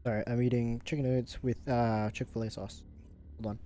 Sorry, I'm eating chicken nuggets with Chick-fil-A sauce. Hold on.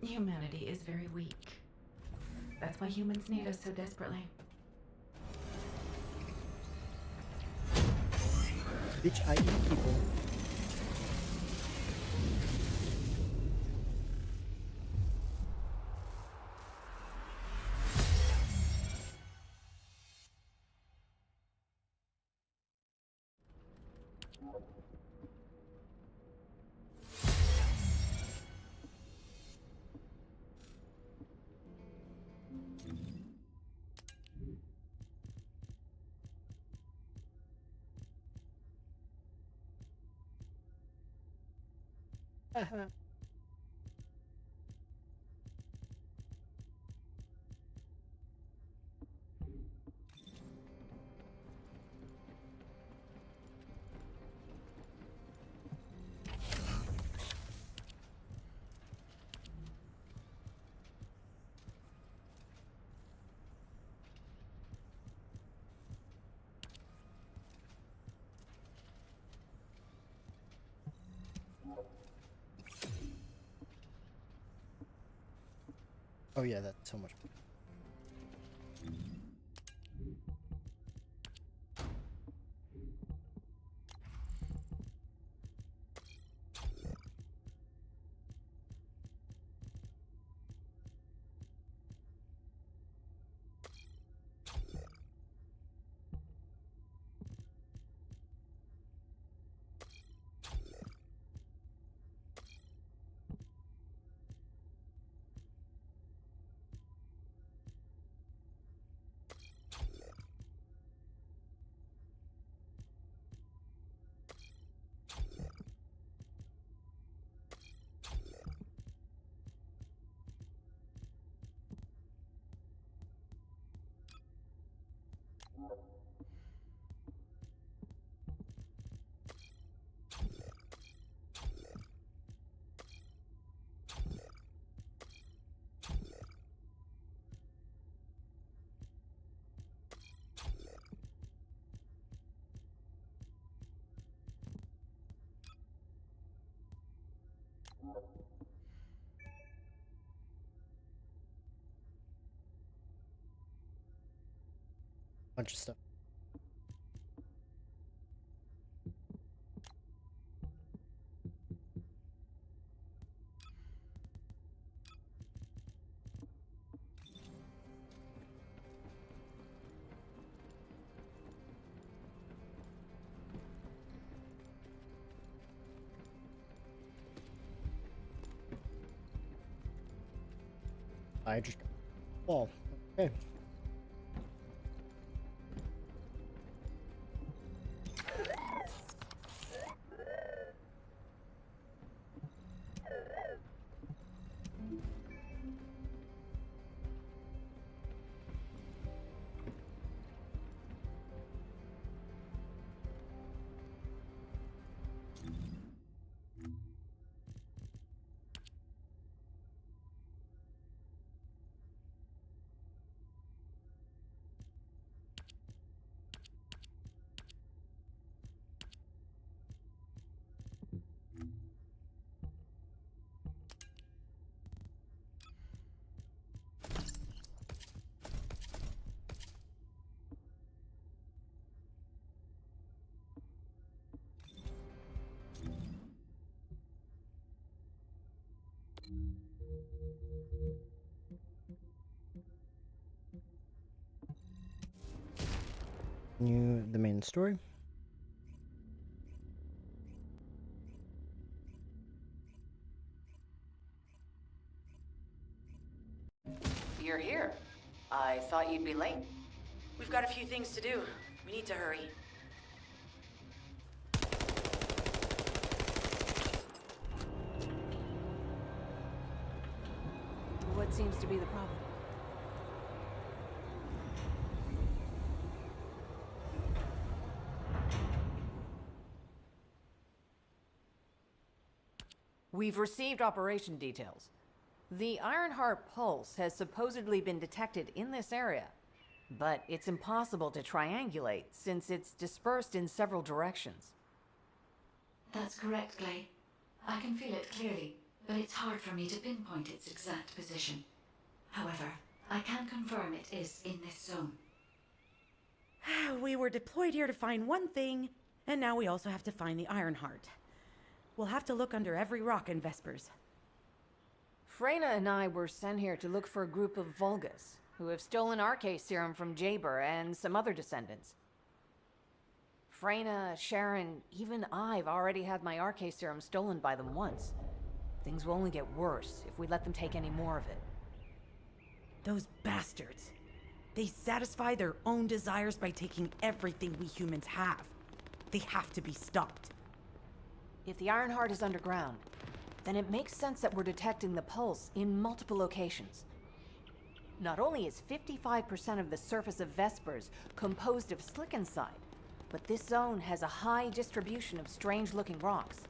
Humanity is very weak. That's why humans need us so desperately. Bitch, I eat people. Oh yeah, that's so much. Bunch of stuff. I just got wall. Okay. Continue the main story. You're here. I thought you'd be late. We've got a few things to do. We need to hurry. What seems to be the problem? We've received operation details. The Ironheart pulse has supposedly been detected in this area, but it's impossible to triangulate since it's dispersed in several directions. That's correct, Clay. I can feel it clearly, but it's hard for me to pinpoint its exact position. However, I can confirm it is in this zone. We were deployed here to find one thing, and now we also have to find the Ironheart. We'll have to look under every rock in Vespers. Freyna and I were sent here to look for a group of Vulgus, who have stolen RK serum from Jaber and some other descendants. Freyna, Sharon, even I've already had my RK serum stolen by them once. Things will only get worse if we let them take any more of it. Those bastards. They satisfy their own desires by taking everything we humans have. They have to be stopped. If the Ironheart is underground, then it makes sense that we're detecting the pulse in multiple locations. Not only is 55% of the surface of Vespers composed of slickencyde, but this zone has a high distribution of strange-looking rocks.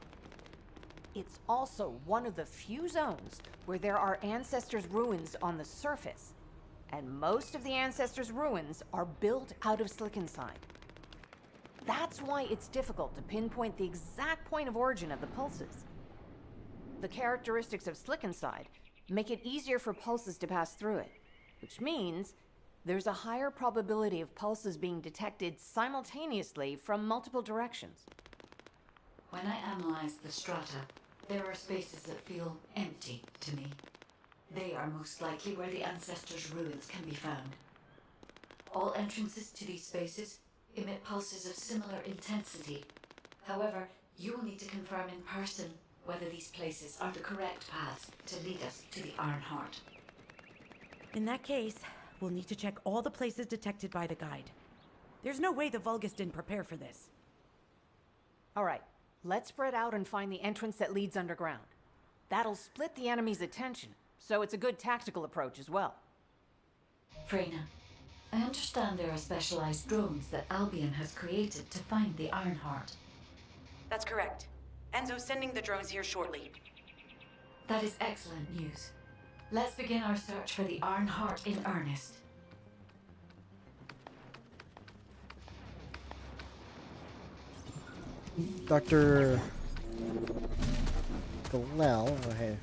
It's also one of the few zones where there are Ancestors' ruins on the surface, and most of the Ancestors' ruins are built out of slickencyde. That's why it's difficult to pinpoint the exact point of origin of the pulses. The characteristics of slickencyde make it easier for pulses to pass through it, which means there's a higher probability of pulses being detected simultaneously from multiple directions. When I analyze the strata, there are spaces that feel empty to me. They are most likely where the Ancestors' ruins can be found. All entrances to these spaces emit pulses of similar intensity. However, you will need to confirm in person whether these places are the correct paths to lead us to the Ironheart. In that case, we'll need to check all the places detected by the guide. There's no way the Vulgus didn't prepare for this. All right, let's spread out and find the entrance that leads underground. That'll split the enemy's attention, so it's a good tactical approach as well. Freyna, I understand there are specialized drones that Albion has created to find the Ironheart. That's correct. Enzo's sending the drones here shortly. That is excellent news. Let's begin our search for the Ironheart in earnest. Dr. Galel, oh hey.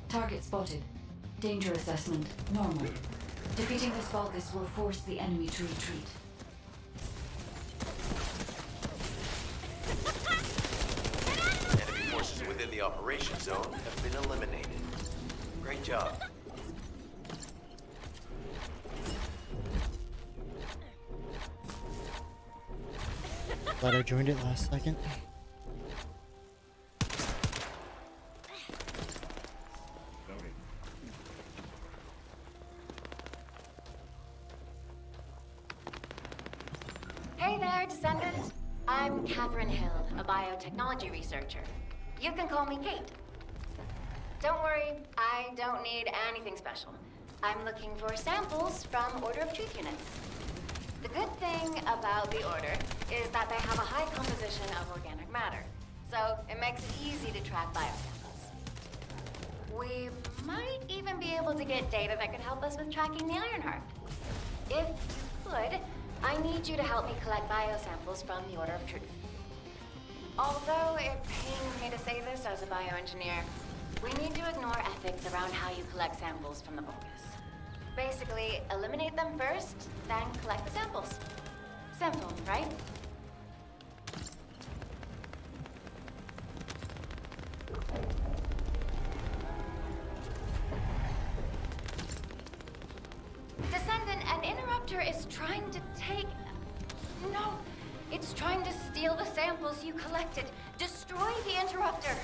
Target spotted. Danger assessment, normal. Defeating this Vulgus will force the enemy to retreat. Enemy forces within the operation zone have been eliminated. Great job. Glad I joined it last second. Hey there, descendant. I'm Catherine Hill, a biotechnology researcher. You can call me Kate. Don't worry, I don't need anything special. I'm looking for samples from Order of Truth units. The good thing about the Order is that they have a high composition of organic matter, so it makes it easy to track biosamples. We might even be able to get data that could help us with tracking the Ironheart. If you could, I need you to help me collect biosamples from the Order of Truth. Although it pains me to say this as a bioengineer, we need to ignore ethics around how you collect samples from the Vulgus. Basically, eliminate them first, then collect the samples. Simple, right? Descendant, an interrupter is trying to take... No, it's trying to steal the samples you collected. Destroy the interrupter.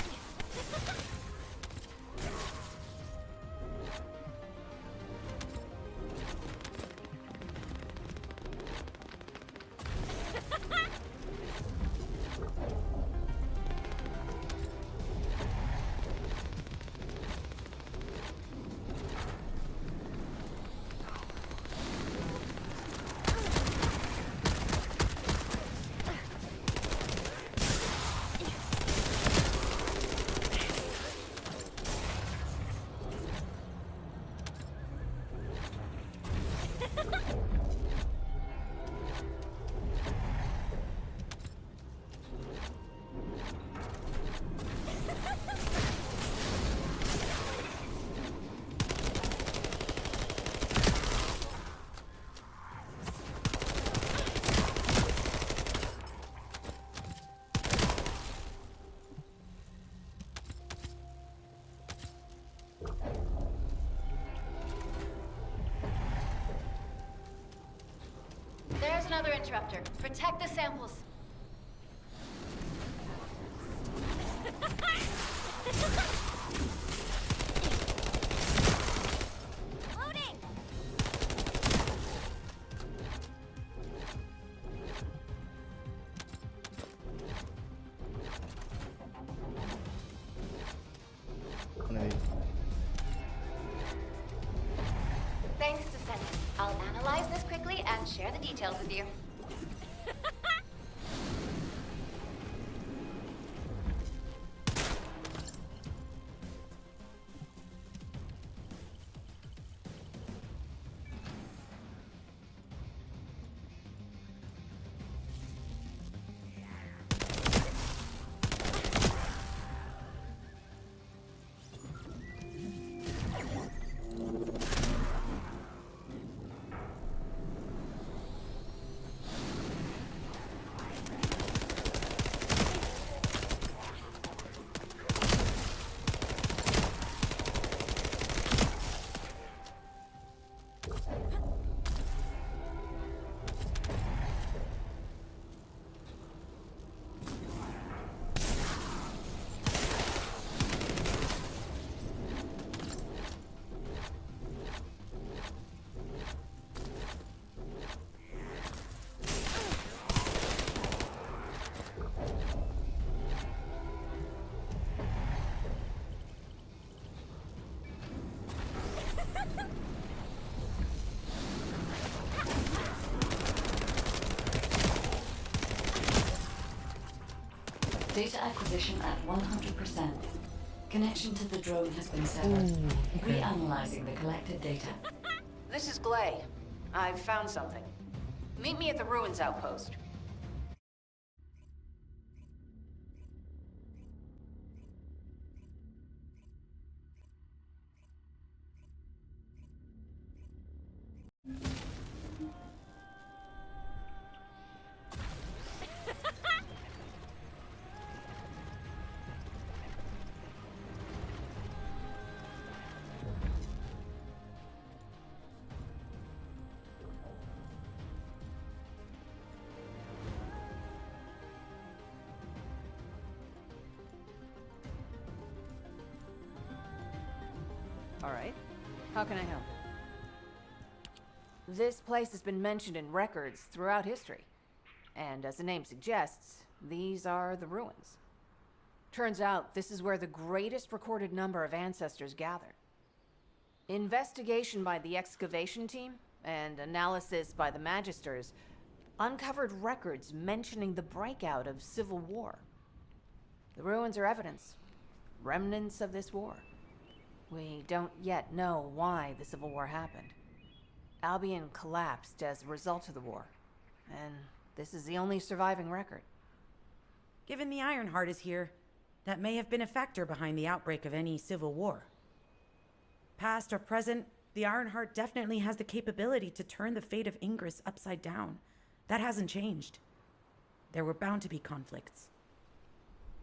There's another interrupter. Protect the samples. Loading! One of these. Thanks, Descendant. I'll analyze this quickly and share the details with you. Data acquisition at 100%. Connection to the drone has been severed. Reanalyzing the collected data. This is Glay. I've found something. Meet me at the ruins outpost. All right. How can I help? This place has been mentioned in records throughout history. And as the name suggests, these are the ruins. Turns out this is where the greatest recorded number of ancestors gathered. Investigation by the excavation team and analysis by the magisters uncovered records mentioning the breakout of civil war. The ruins are evidence, remnants of this war. We don't yet know why the Civil War happened. Albion collapsed as a result of the war, and this is the only surviving record. Given the Ironheart is here, that may have been a factor behind the outbreak of any civil war. Past or present, the Ironheart definitely has the capability to turn the fate of Ingress upside down. That hasn't changed. There were bound to be conflicts.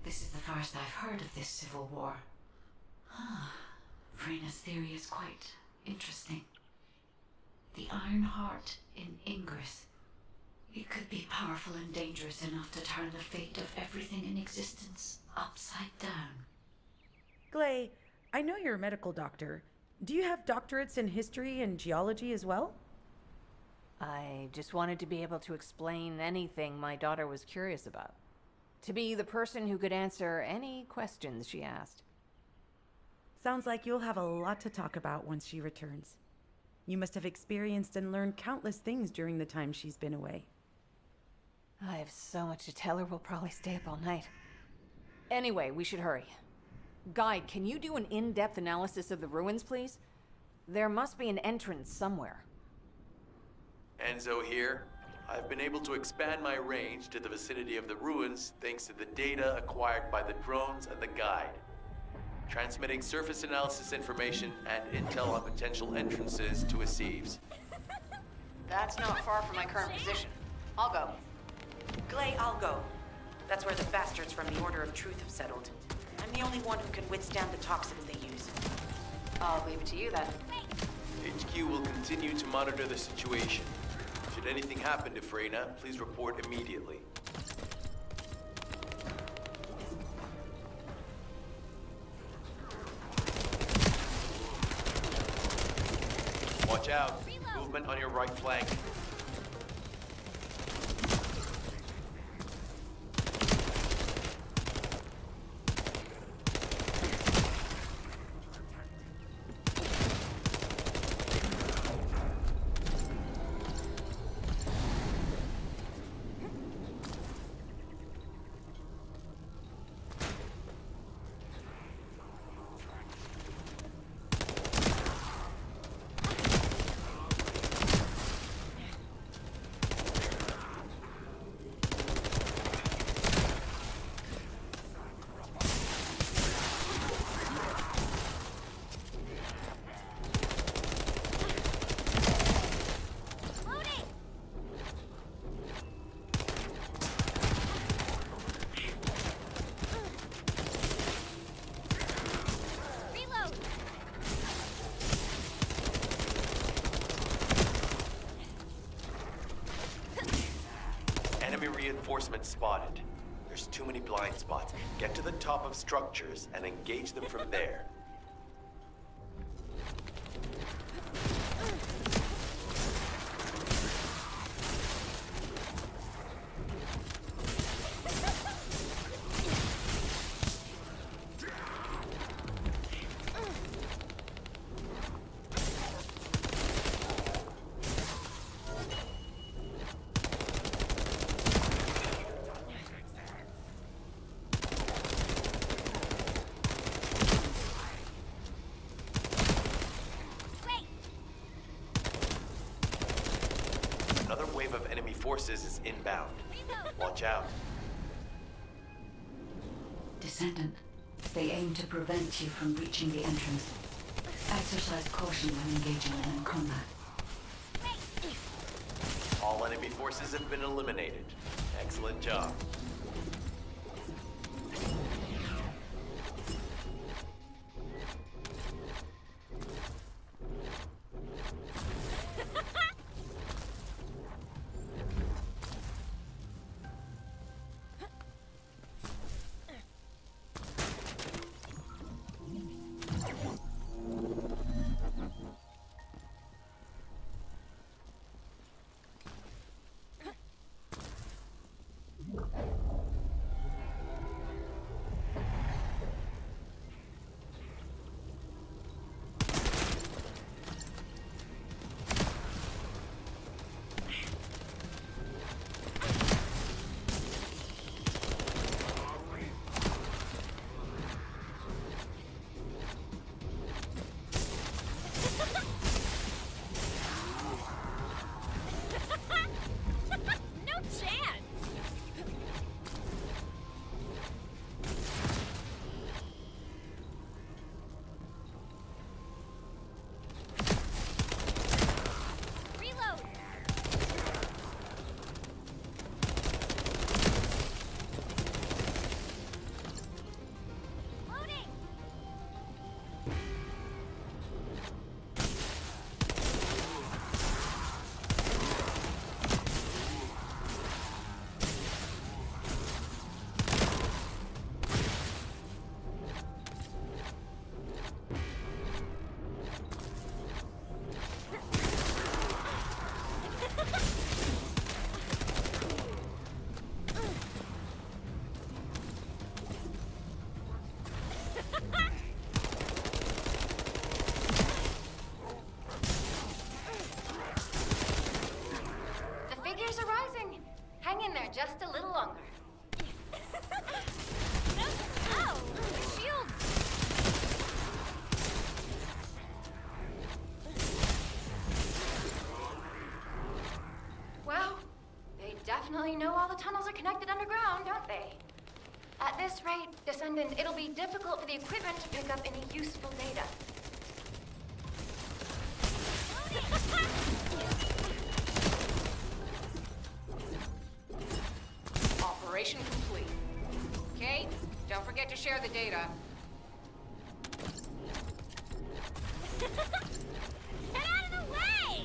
This is the first I've heard of this civil war. Vrena's theory is quite interesting. The Iron Heart in Ingress. It could be powerful and dangerous enough to turn the fate of everything in existence upside down. Glay, I know you're a medical doctor. Do you have doctorates in history and geology as well? I just wanted to be able to explain anything my daughter was curious about. To be the person who could answer any questions she asked. Sounds like you'll have a lot to talk about once she returns. You must have experienced and learned countless things during the time she's been away. I have so much to tell her, we'll probably stay up all night. Anyway, we should hurry. Guide, can you do an in-depth analysis of the ruins, please? There must be an entrance somewhere. Enzo here. I've been able to expand my range to the vicinity of the ruins thanks to the data acquired by the drones and the guide. Transmitting surface analysis information and intel on potential entrances to Aceves. That's not far from my current position. I'll go. Glay, I'll go. That's where the bastards from the Order of Truth have settled. I'm the only one who can withstand the toxins they use. I'll leave it to you then. HQ will continue to monitor the situation. Should anything happen to Freyna, please report immediately. Watch out. Movement on your right flank. Enemy reinforcements spotted. There's too many blind spots. Get to the top of structures and engage them from there. Another wave of enemy forces is inbound. Watch out. Descendant, they aim to prevent you from reaching the entrance. Exercise caution when engaging them in combat. All enemy forces have been eliminated. Excellent job. hang in there just a little longer. Oh, shields! Well, they definitely know all the tunnels are connected underground, don't they? At this rate, Descendant, it'll be difficult for the equipment to pick up any useful data. Operation complete. Kate, don't forget to share the data. Get out of the way!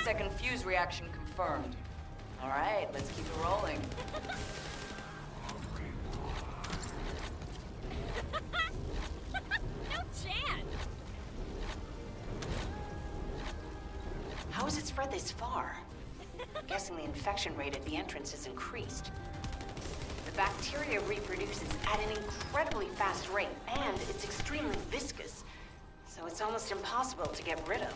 Second fuse reaction confirmed. All right, let's keep it rolling. No chance! How has it spread this far? I'm guessing the infection rate at the entrance has increased. The bacteria reproduces at an incredibly fast rate, and it's extremely viscous, so it's almost impossible to get rid of.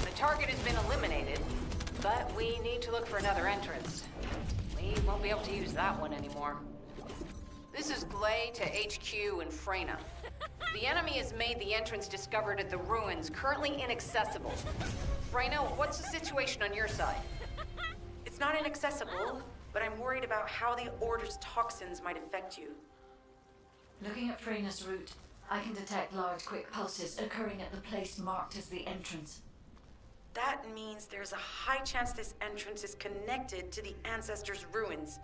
The target has been eliminated, but we need to look for another entrance. We won't be able to use that one anymore. This is Glay to HQ in Freyna. The enemy has made the entrance discovered at the ruins currently inaccessible. Freyna, what's the situation on your side? It's not inaccessible, but I'm worried about how the Order's toxins might affect you. Looking at Freyna's route, I can detect large quick pulses occurring at the place marked as the entrance. That means there's a high chance this entrance is connected to the Ancestors' ruins.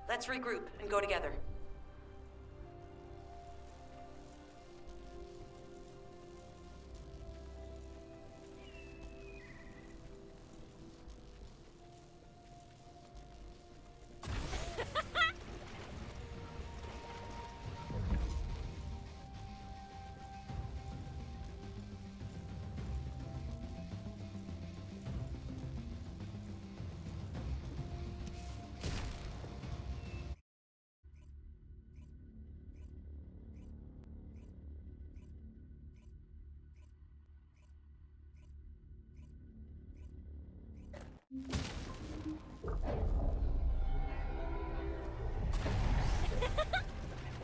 Let's regroup and go together.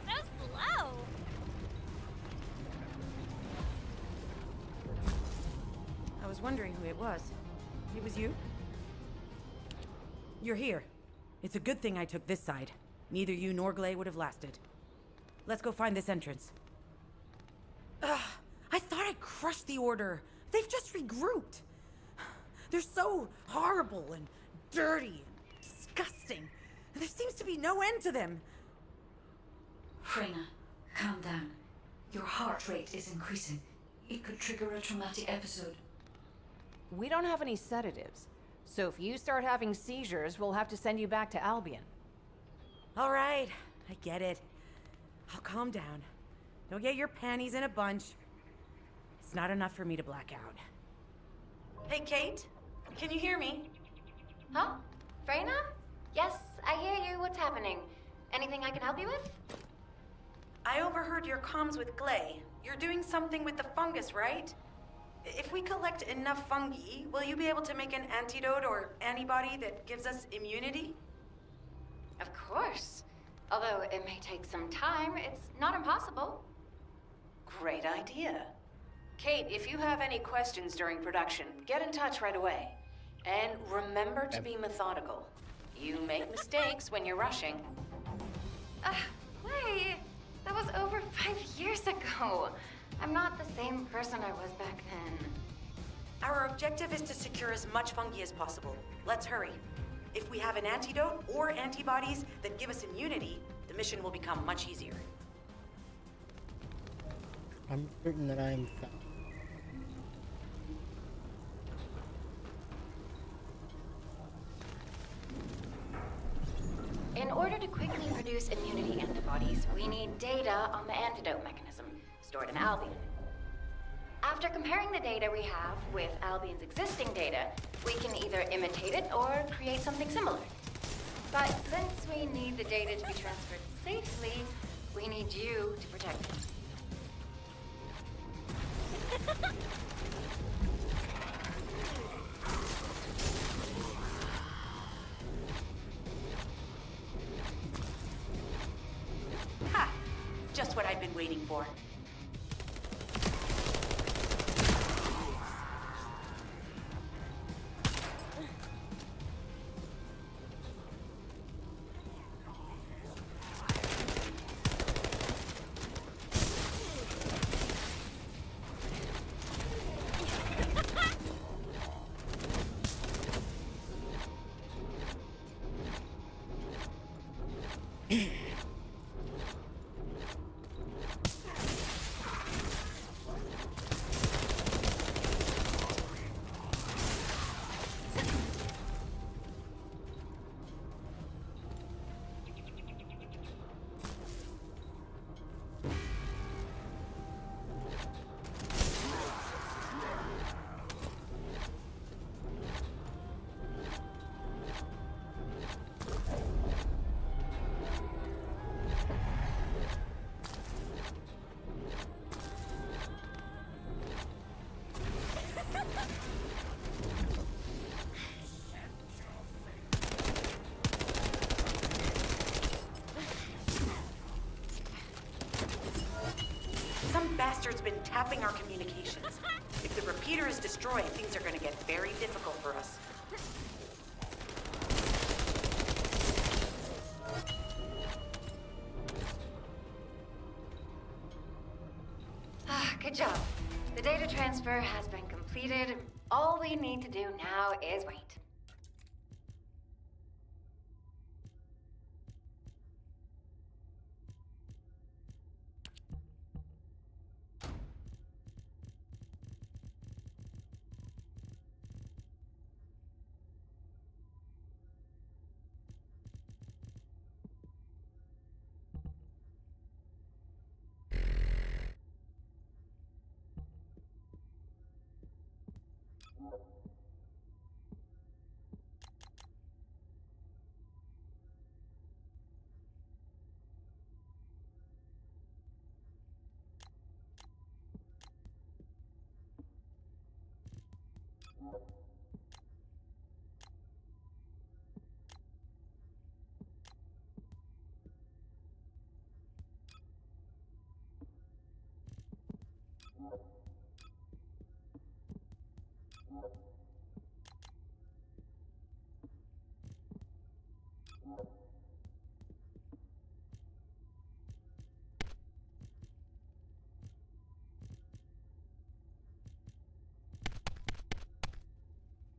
So slow! I was wondering who it was. It was you? You're here. It's a good thing I took this side. Neither you nor Glay would have lasted. Let's go find this entrance. Ugh, I thought I crushed the Order. They've just regrouped. They're so horrible and dirty and disgusting. And there seems to be no end to them. Freyna, calm down. Your heart rate is increasing. It could trigger a traumatic episode. We don't have any sedatives, so if you start having seizures, we'll have to send you back to Albion. All right, I get it. I'll calm down. Don't get your panties in a bunch. It's not enough for me to black out. Hey, Kate? Can you hear me? Huh? Freyna? Yes, I hear you. What's happening? Anything I can help you with? I overheard your comms with Glay. You're doing something with the fungus, right? If we collect enough fungi, will you be able to make an antidote or antibody that gives us immunity? Of course. Although it may take some time, it's not impossible. Great idea. Kate, if you have any questions during production, get in touch right away. And remember to be methodical. You make mistakes when you're rushing. Wait, that was over 5 years ago. I'm not the same person I was back then. Our objective is to secure as much fungi as possible. Let's hurry. If we have an antidote or antibodies that give us immunity, the mission will become much easier. I'm certain that I am found. In order to quickly produce immunity antibodies, we need data on the antidote mechanism stored in Albion. After comparing the data we have with Albion's existing data, we can either imitate it or create something similar. But since we need the data to be transferred safely, we need you to protect it. Ha! Just what I've been waiting for. Some bastard's been tapping our communications. If the repeater is destroyed, things are gonna get very difficult for us. Good job. The data transfer has been completed. All we need to do now is wait.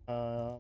Uh,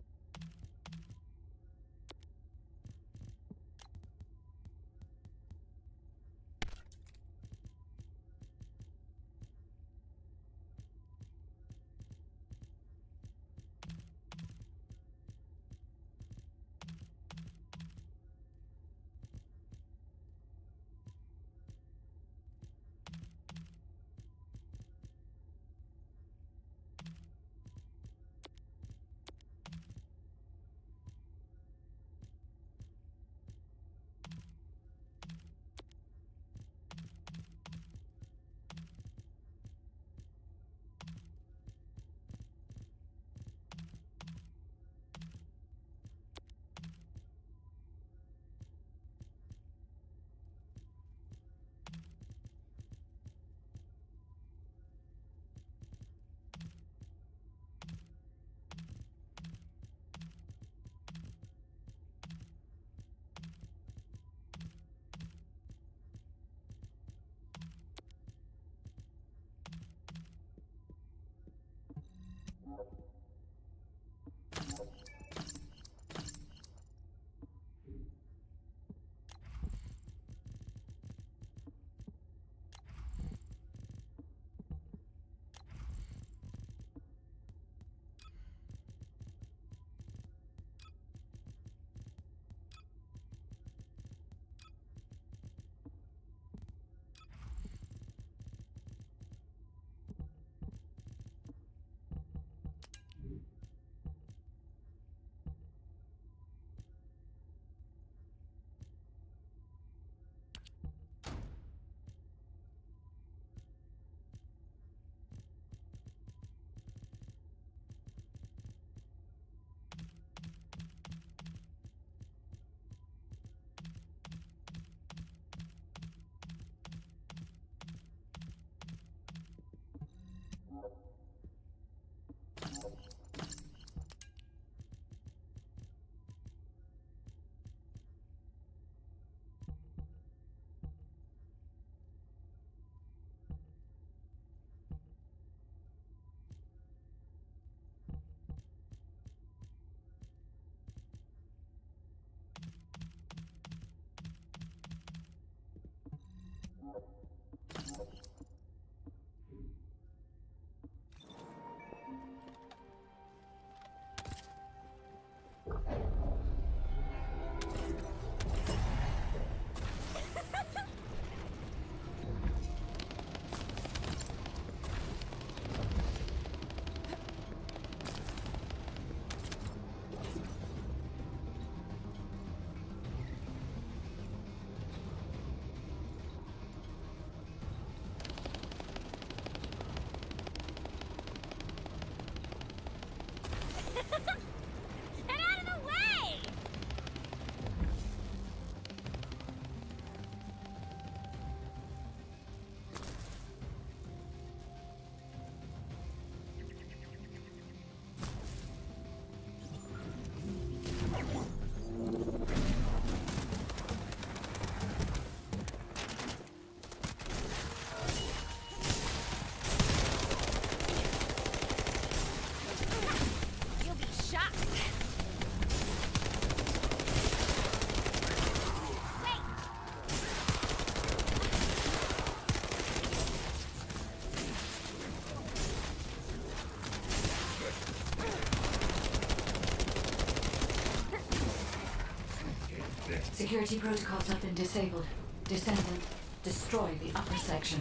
Security protocols have been disabled. Descendant, destroy the upper section.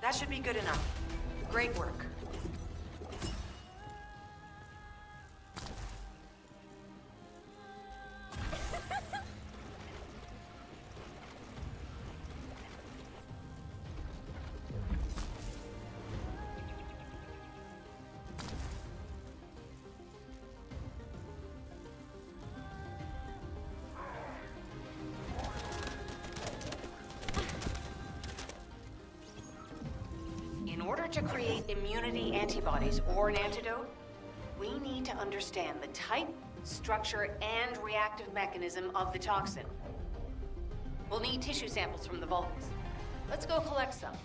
That should be good enough. Great work. In order to create immunity antibodies or an antidote, we need to understand the type, structure, and reactive mechanism of the toxin. We'll need tissue samples from the Vulcans. Let's go collect some.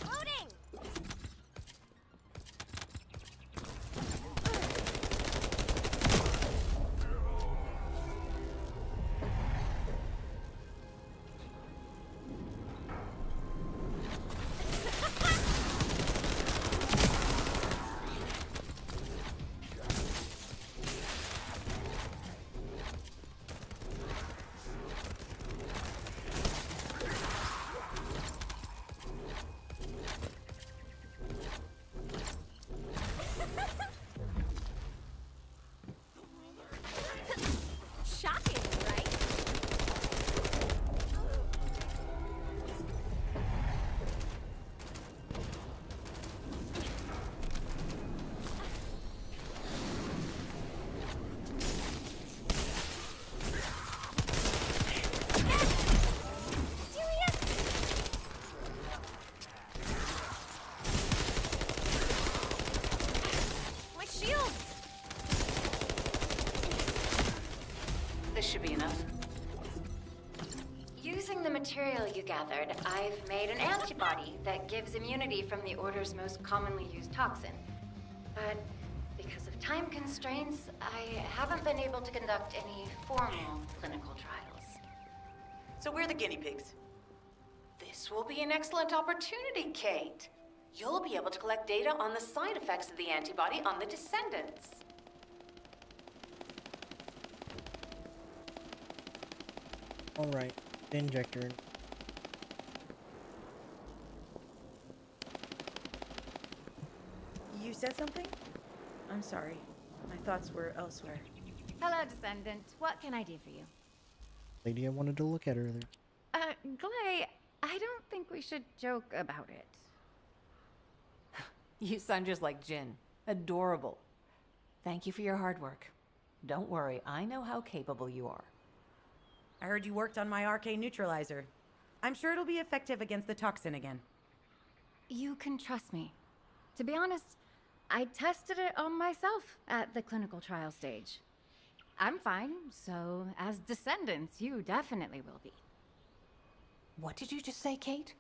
Loading! Shocking, right? Serious? My shields! This should be enough. Using the material you gathered, I've made an antibody that gives immunity from the Order's most commonly used toxin. But because of time constraints, I haven't been able to conduct any formal clinical trials. So we're the guinea pigs. This will be an excellent opportunity, Kate. You'll be able to collect data on the side effects of the antibody on the descendants. Alright, the injector. You said something? I'm sorry. My thoughts were elsewhere. Hello, Descendant. What can I do for you? Lady I wanted to look at earlier. Glay, I don't think we should joke about it. You sound just like Jin. Adorable. Thank you for your hard work. Don't worry, I know how capable you are. I heard you worked on my arcane neutralizer. I'm sure it'll be effective against the toxin again. You can trust me. To be honest, I tested it on myself at the clinical trial stage. I'm fine, so as Descendants, you definitely will be. What did you just say, Kate?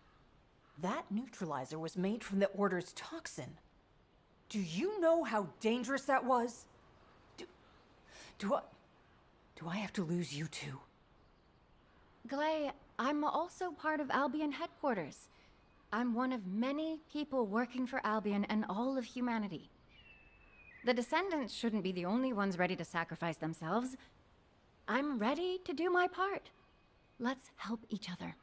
That neutralizer was made from the Order's toxin. Do you know how dangerous that was? Do I have to lose you too? Glay, I'm also part of Albion headquarters. I'm one of many people working for Albion and all of humanity. The descendants shouldn't be the only ones ready to sacrifice themselves. I'm ready to do my part. Let's help each other.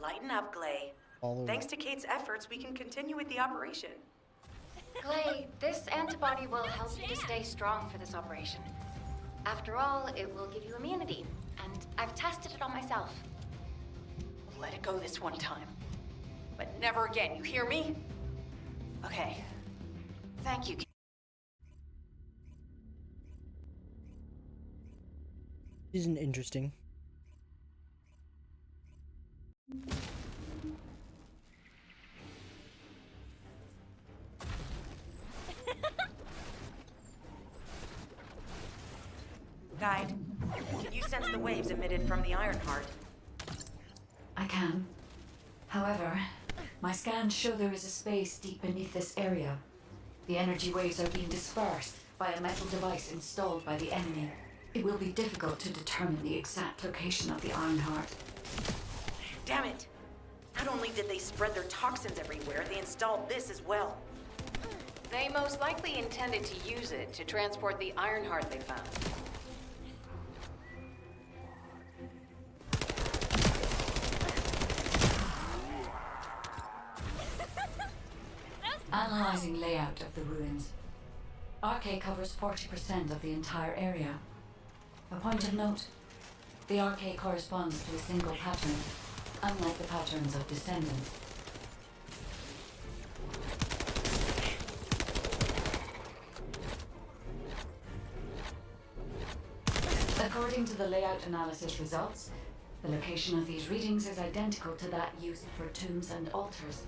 Lighten up, Glay. All Thanks over. to Kate's efforts, we can continue with the operation. Clay, this antibody will help you to stay strong for this operation. After all, it will give you immunity, and I've tested it on myself. Let it go this one time. But never again, you hear me? Okay. Thank you, Kate. Isn't interesting. Guide, can you sense the waves emitted from the Ironheart? I can. However, my scans show there is a space deep beneath this area. The energy waves are being dispersed by a metal device installed by the enemy. It will be difficult to determine the exact location of the Ironheart. Damn it! Not only did they spread their toxins everywhere, they installed this as well. They most likely intended to use it to transport the Ironheart they found. Analyzing layout of the ruins. RK covers 40% of the entire area. A point of note, the RK corresponds to a single pattern, unlike the patterns of descendants. According to the layout analysis results, the location of these readings is identical to that used for tombs and altars.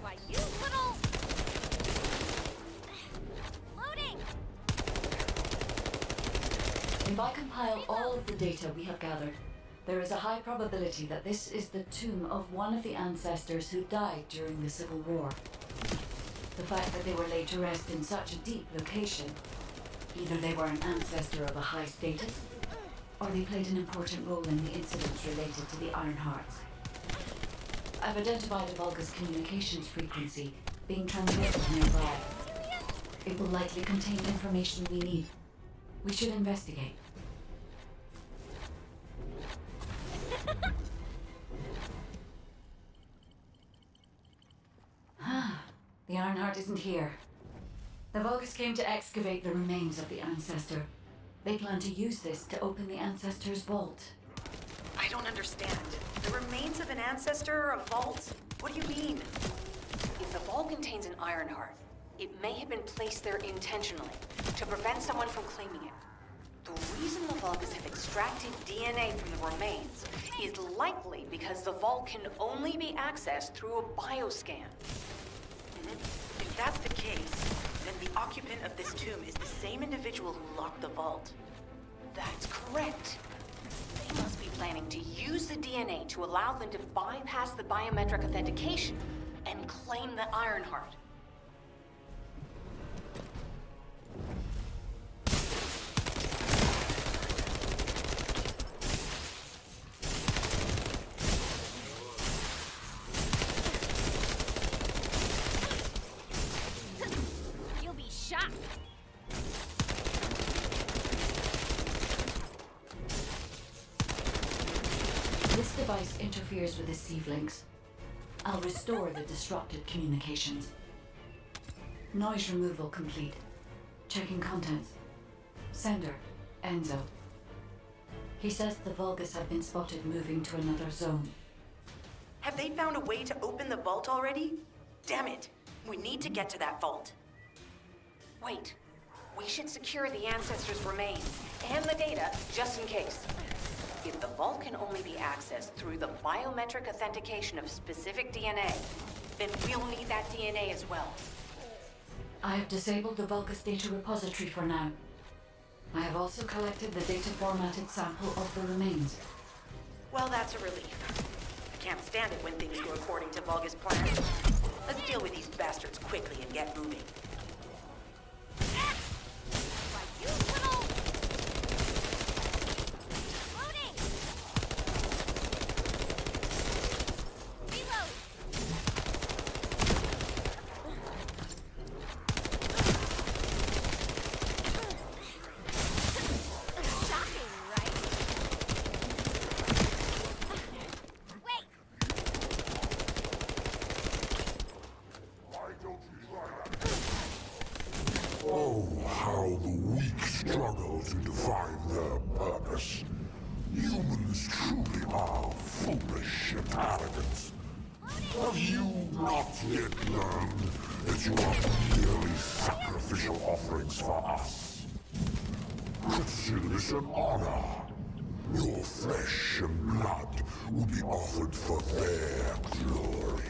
Why, you little... Loading! If I compile all of the data we have gathered, there is a high probability that this is the tomb of one of the ancestors who died during the Civil War. The fact that they were laid to rest in such a deep location, either they were an ancestor of a high status, or they played an important role in the incidents related to the Ironhearts. I've identified a Vulgus communications frequency being transmitted nearby. It will likely contain information we need. We should investigate. The Ironheart isn't here. The Vulgus came to excavate the remains of the ancestor. They plan to use this to open the ancestor's vault. I don't understand. The remains of an ancestor, a vault? What do you mean? If the vault contains an Ironheart, it may have been placed there intentionally to prevent someone from claiming it. The reason the Vulgus have extracted DNA from the remains is likely because the vault can only be accessed through a bioscan. If that's the case, then the occupant of this tomb is the same individual who locked the vault. That's correct. They must be planning to use the DNA to allow them to bypass the biometric authentication and claim the Ironheart. You'll be shocked. This device interferes with the sieve links. I'll restore the disrupted communications. Noise removal complete. Checking contents. Sender, Enzo. He says the Vulgus have been spotted moving to another zone. Have they found a way to open the vault already? Damn it! We need to get to that vault. Wait, we should secure the ancestors' remains and the data just in case. If the vault can only be accessed through the biometric authentication of specific DNA, then we'll need that DNA as well. I have disabled the Vulgus data repository for now. I have also collected the data formatted sample of the remains. Well, that's a relief. I can't stand it when things go according to Vulgus' plan. Let's deal with these bastards quickly and get moving. Why, you little... Loading! Reload! Shocking, right? Wait! Oh, how the weak struggle to define their purpose. Humans truly are foolish and arrogant. Have you not yet learned that you are merely sacrificial offerings for us? Consider this an honor. Your flesh and blood will be offered for their glory.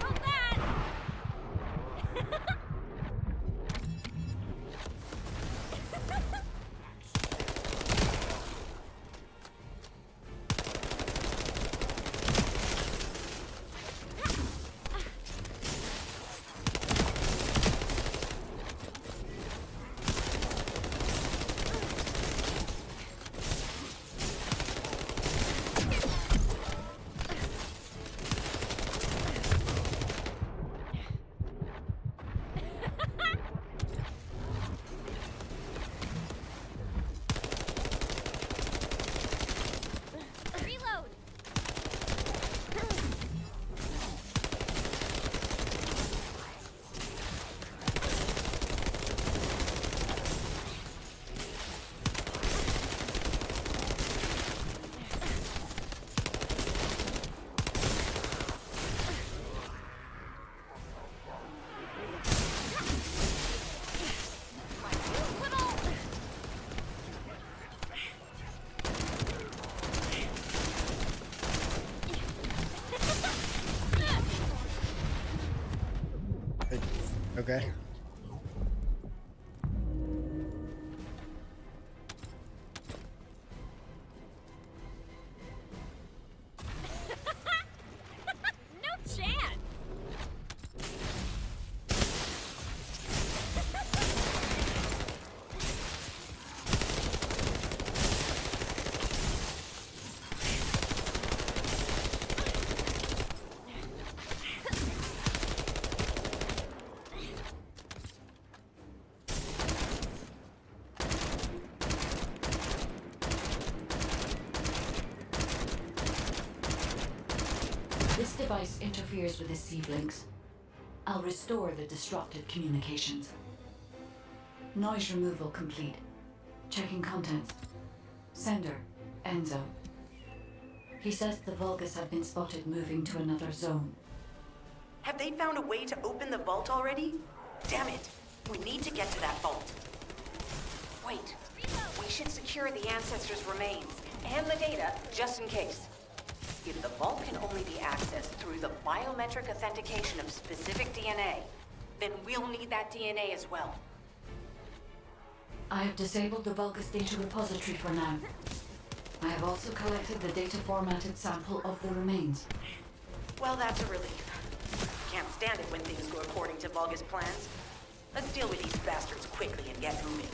Hold that! Reload! Why, you little... Okay. No chance! This device interferes with the Sieve links. I'll restore the disrupted communications. Noise removal complete. Checking contents. Sender, Enzo. He says the Vulgus have been spotted moving to another zone. Have they found a way to open the vault already? Damn it! We need to get to that vault. Wait. We should secure the ancestors' remains and the data just in case. If the vault can only be accessed through the biometric authentication of specific DNA, then we'll need that DNA as well. I have disabled the Vulgus data repository for now. I have also collected the data formatted sample of the remains. Well, that's a relief. Can't stand it when things go according to Vulgus plans. Let's deal with these bastards quickly and get moving.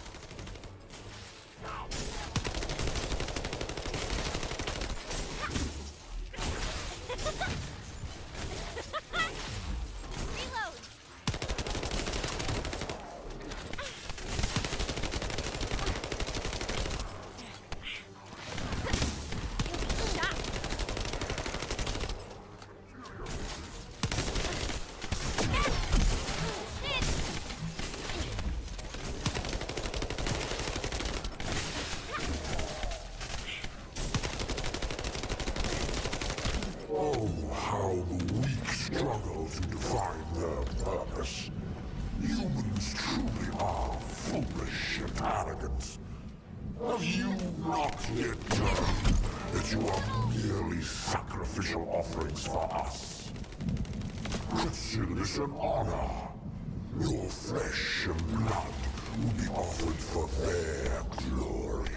Reload! Shot! Oh, how the weak struggle to define their purpose. Humans truly are foolish and arrogant. Have you not yet learned that you are merely sacrificial offerings for us. Consider this an honor. Your flesh and blood will be offered for their glory.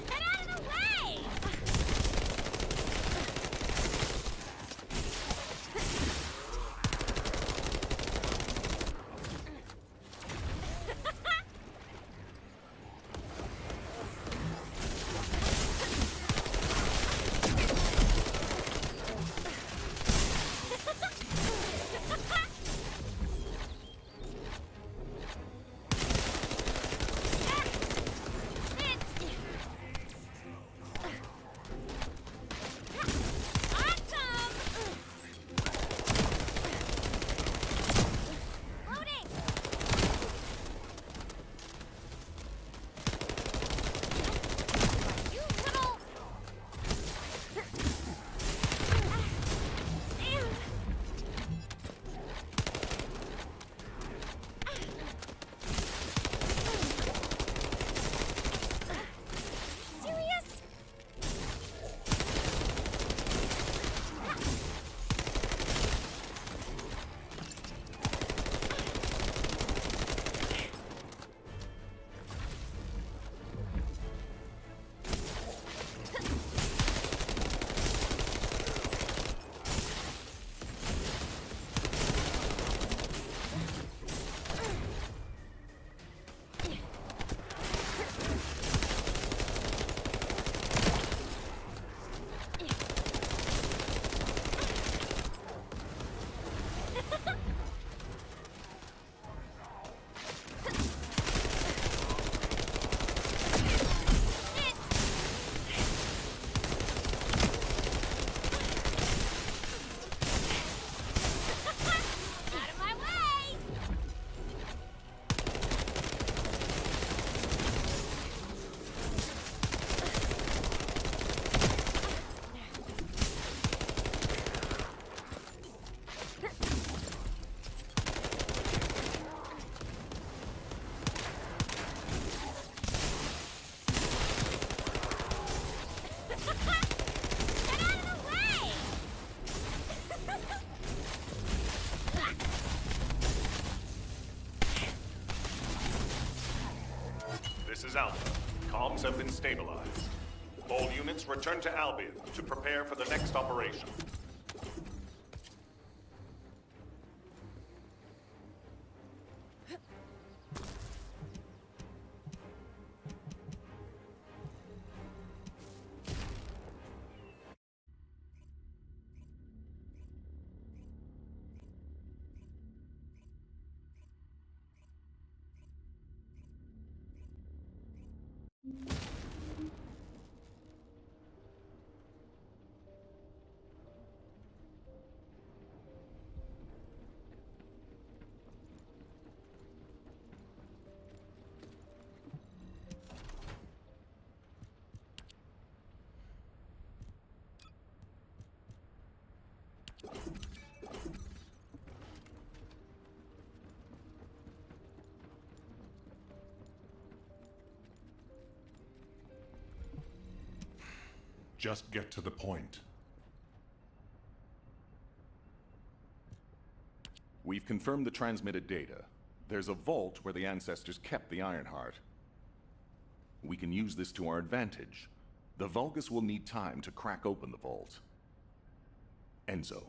Get out of the way! This is Alpha. Comms have been stabilized. All units return to Albion to prepare for the next operation. Just get to the point. We've confirmed the transmitted data. There's a vault where the ancestors kept the Ironheart. We can use this to our advantage. The Vulgus will need time to crack open the vault. Enzo,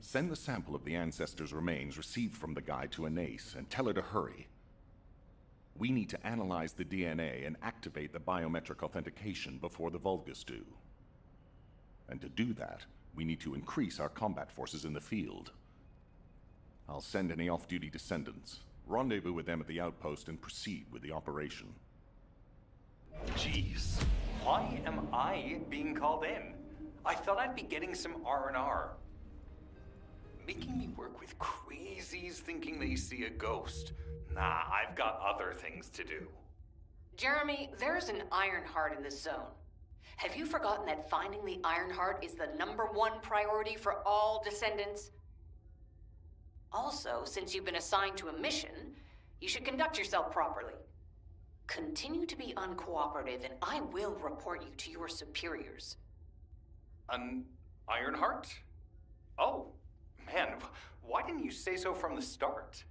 send the sample of the ancestors' remains received from the guide to Anais and tell her to hurry. We need to analyze the DNA and activate the biometric authentication before the Vulgus do. And to do that, we need to increase our combat forces in the field. I'll send any off-duty descendants, rendezvous with them at the outpost, and proceed with the operation. Jeez, why am I being called in? I thought I'd be getting some R&R. Making me work with crazies thinking they see a ghost. Nah, I've got other things to do. Jeremy, there's an Ironheart in this zone. Have you forgotten that finding the Ironheart is the #1 priority for all descendants? Also, since you've been assigned to a mission, you should conduct yourself properly. Continue to be uncooperative, and I will report you to your superiors. An Ironheart? Oh, man, why didn't you say so from the start?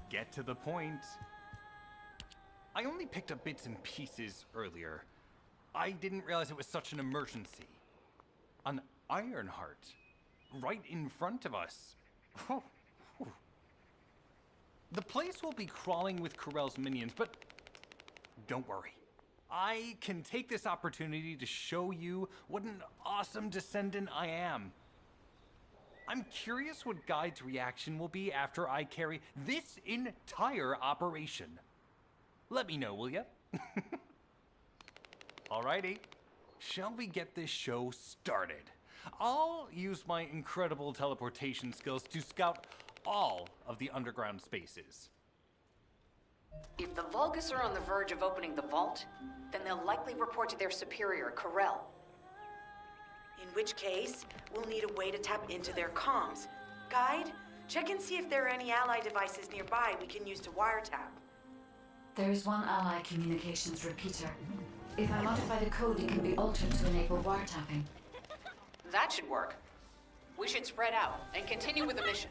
Get to the point. I only picked up bits and pieces earlier. I didn't realize it was such an emergency. An Ironheart, right in front of us. The place will be crawling with Corell's minions, but don't worry. I can take this opportunity to show you what an awesome descendant I am. I'm curious what Guide's reaction will be after I carry this entire operation. Let me know, will ya? Alrighty, shall we get this show started? I'll use my incredible teleportation skills to scout all of the underground spaces. If the Vulgus are on the verge of opening the vault, then they'll likely report to their superior, Corell. In which case, we'll need a way to tap into their comms. Guide, check and see if there are any ally devices nearby we can use to wiretap. There is one ally communications repeater. If I modify the code, it can be altered to enable wiretapping. That should work. We should spread out and continue with the mission.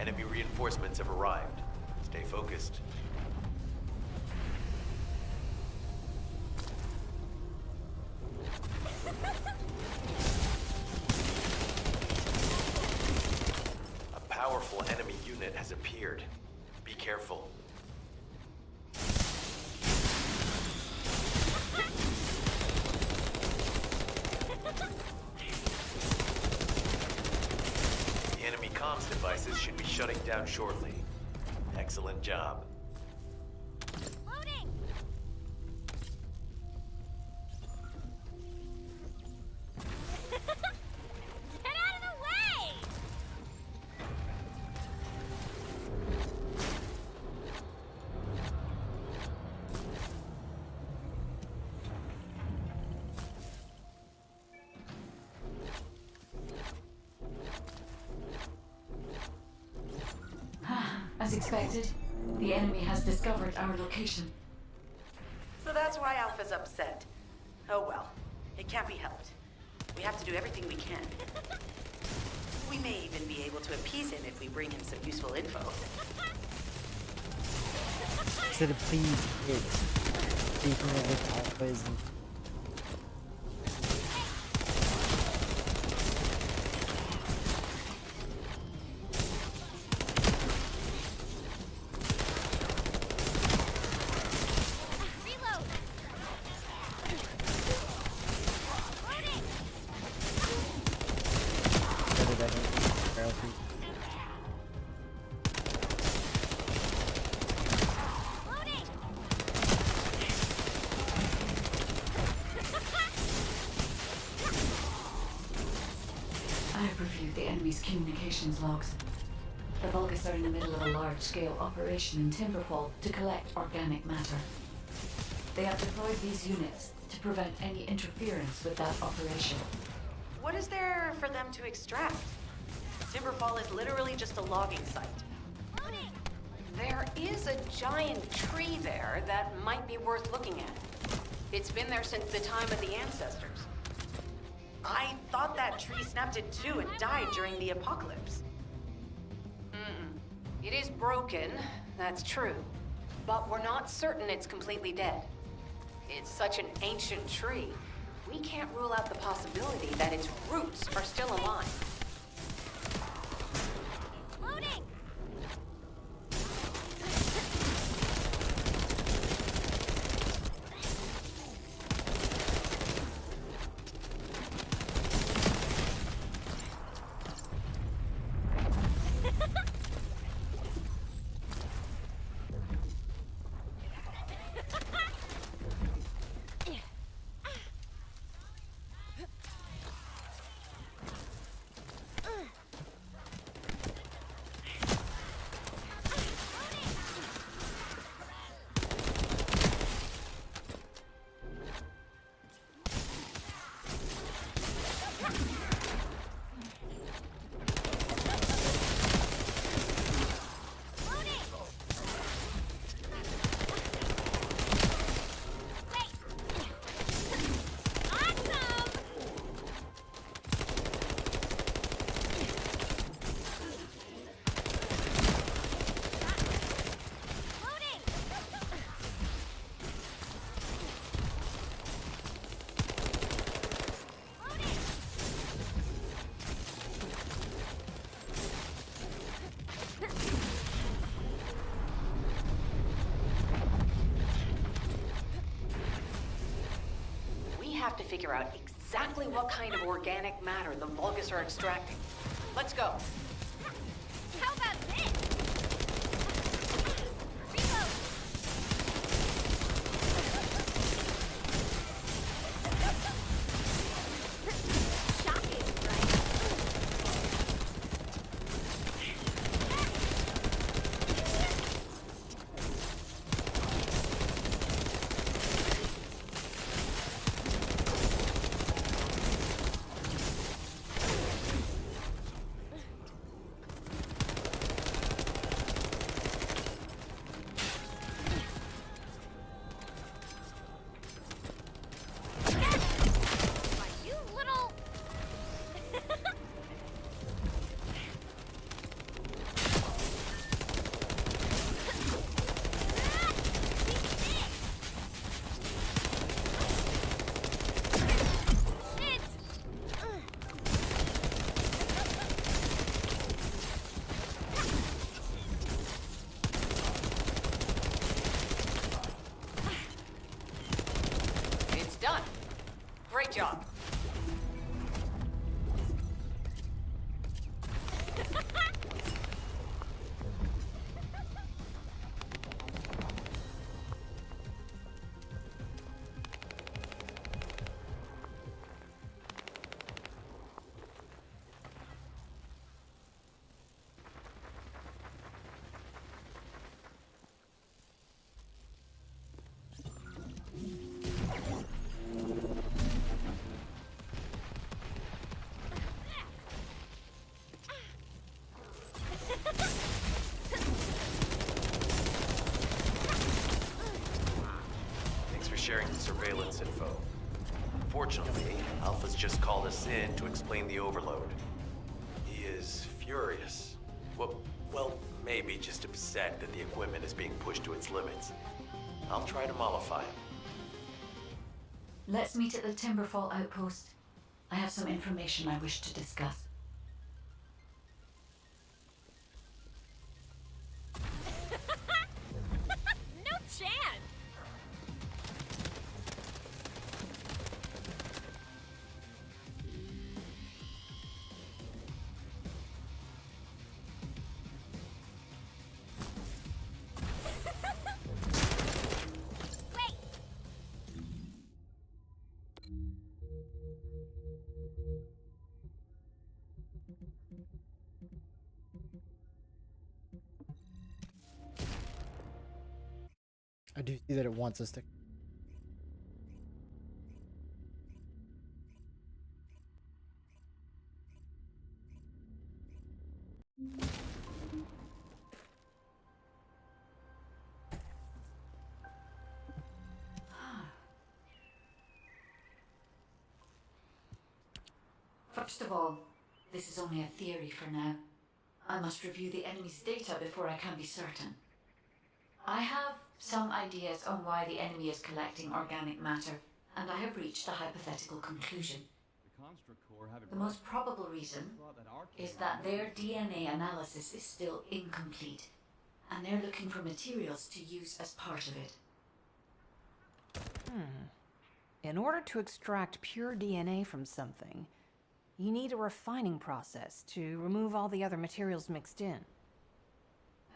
Enemy reinforcements have arrived. Stay focused. A powerful enemy unit has appeared. Be careful. The enemy comms devices should be shutting down shortly. Excellent job. Loading! Get out of the way! As expected, the enemy has discovered our location. So that's why Alpha's upset. Oh well, it can't be helped. We have to do everything we can. We may even be able to appease him if we bring him some useful info. Instead of please, speaking of which, Alpha is Reload! Loading! better than barrel feet. Loading! I have reviewed the enemy's communications logs. The Vulgus are in the middle of a large-scale operation in Timberfall to collect organic matter. They have deployed these units to prevent any interference with that operation. What is there for them to extract? Timberfall is literally just a logging site. Loading! There is a giant tree there that might be worth looking at. It's been there since the time of the ancestors. I thought that tree snapped in two and died during the apocalypse. It is broken, that's true. But we're not certain it's completely dead. It's such an ancient tree, we can't rule out the possibility that its roots are still alive. Loading! have to figure out exactly what kind of organic matter the Vulgus are extracting. Let's go. How about this? Reload! Shocking, right? You little... Shit! It's done. Great job. Thanks for sharing the surveillance info. Unfortunately, Alpha's just called us in to explain the overload. He is furious. Well, maybe just upset that the equipment is being pushed to its limits. I'll try to mollify him. Let's meet at the Timberfall outpost. I have some information I wish to discuss. No chance! Wait! I do see that it wants us to. First of all, this is only a theory for now. I must review the enemy's data before I can be certain. I have some ideas on why the enemy is collecting organic matter, and I have reached a hypothetical conclusion. The most probable reason is that their DNA analysis is still incomplete, and they're looking for materials to use as part of it. In order to extract pure DNA from something, you need a refining process to remove all the other materials mixed in.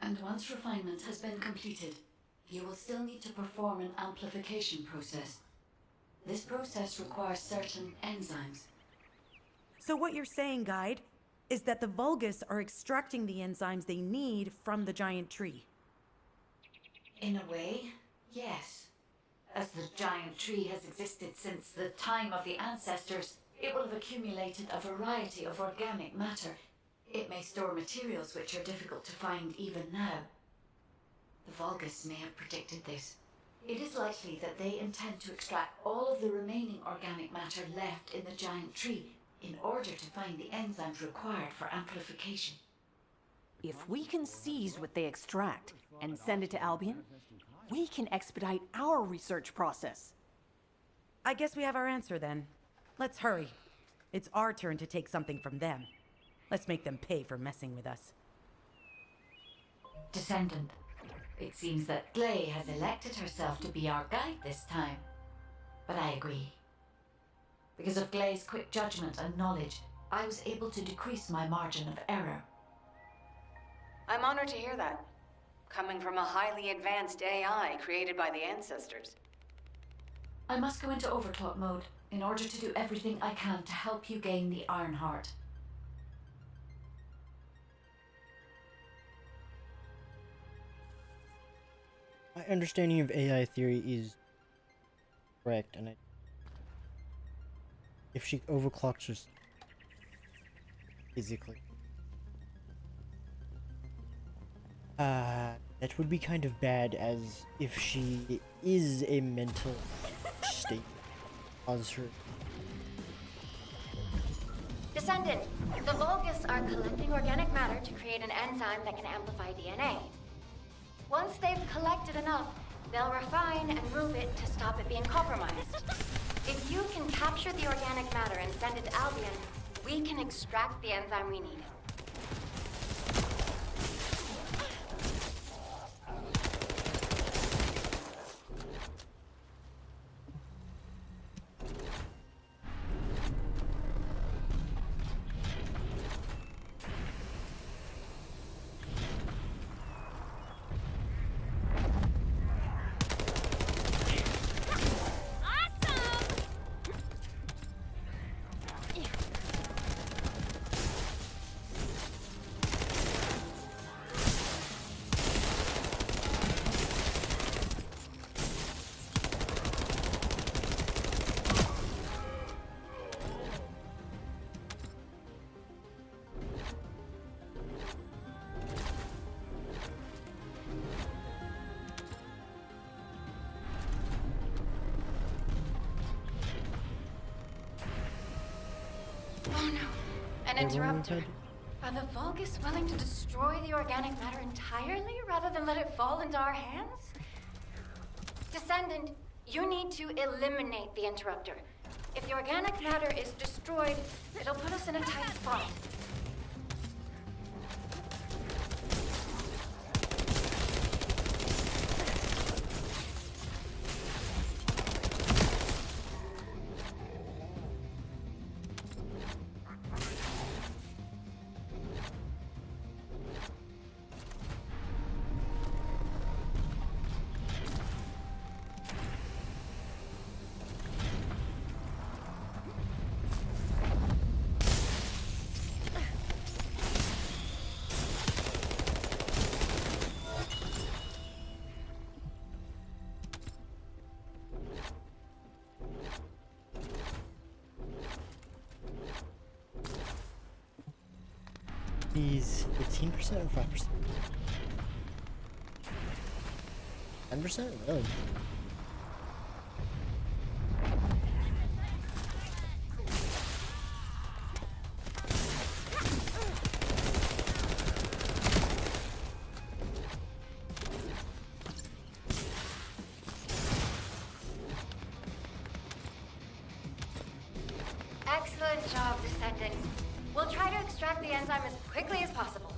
And once refinement has been completed, you will still need to perform an amplification process. This process requires certain enzymes. So what you're saying, Guide, is that the Vulgus are extracting the enzymes they need from the giant tree. In a way, yes. As the giant tree has existed since the time of the ancestors, it will have accumulated a variety of organic matter. It may store materials which are difficult to find even now. The Vulgus may have predicted this. It is likely that they intend to extract all of the remaining organic matter left in the giant tree in order to find the enzymes required for amplification. If we can seize what they extract and send it to Albion, we can expedite our research process. I guess we have our answer then. Let's hurry. It's our turn to take something from them. Let's make them pay for messing with us. Descendant, it seems that Glay has elected herself to be our guide this time. But I agree. Because of Glay's quick judgment and knowledge, I was able to decrease my margin of error. I'm honored to hear that. Coming from a highly advanced AI created by the ancestors. I must go into overclock mode in order to do everything I can to help you gain the Iron Heart. My understanding of AI theory is correct, and if she overclocks us physically, that would be kind of bad, as if she is a mental state cause her. Descendant, the Vulgus are collecting organic matter to create an enzyme that can amplify DNA. Once they've collected enough, they'll refine and move it to stop it being compromised. If you can capture the organic matter and send it to Albion, we can extract the enzyme we need. Oh no, an interrupter. Are the Vulgus willing to destroy the organic matter entirely rather than let it fall into our hands? Descendant, you need to eliminate the interrupter. If the organic matter is destroyed, it'll put us in a tight spot. He's 15% or 5%? 10%? Really? Excellent job, Descendant. We'll try to extract the enzyme as quickly as possible.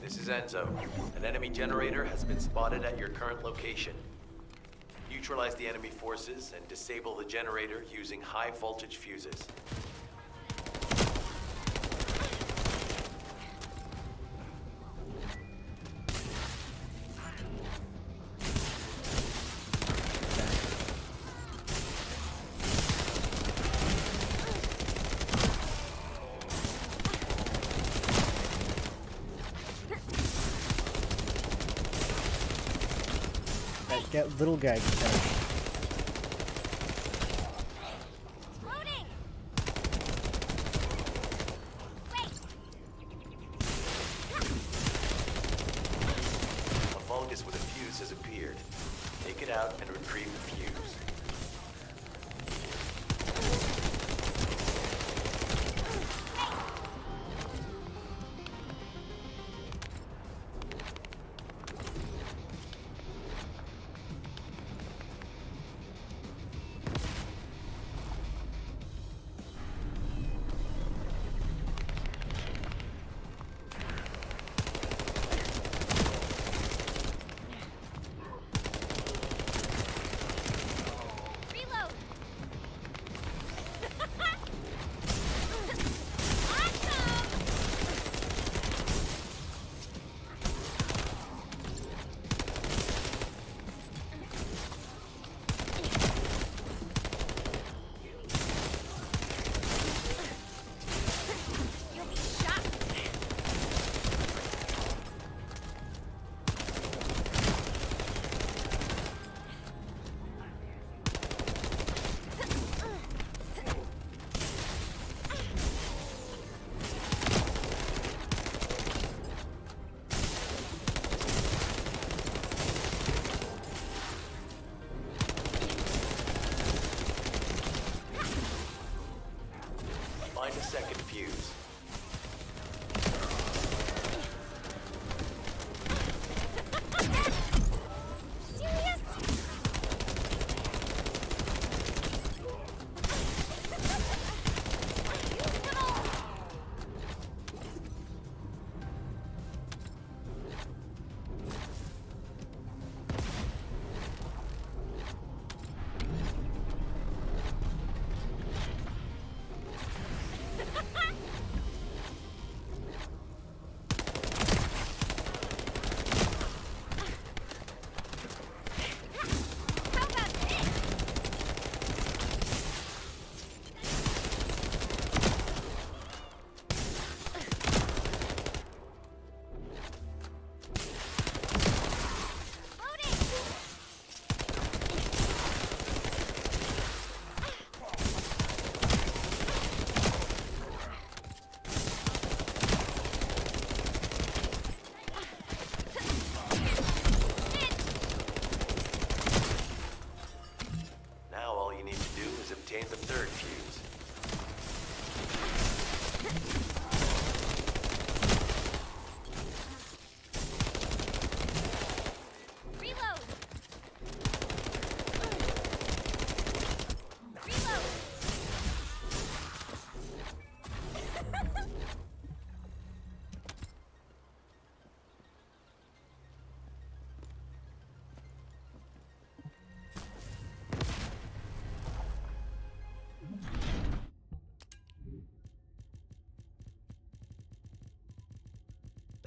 This is Enzo. An enemy generator has been spotted at your current location. Neutralize the enemy forces and disable the generator using high voltage fuses. That little guy can catch. Loading. Wait. A Vulgus with a fuse has appeared. Take it out and retrieve the fuse.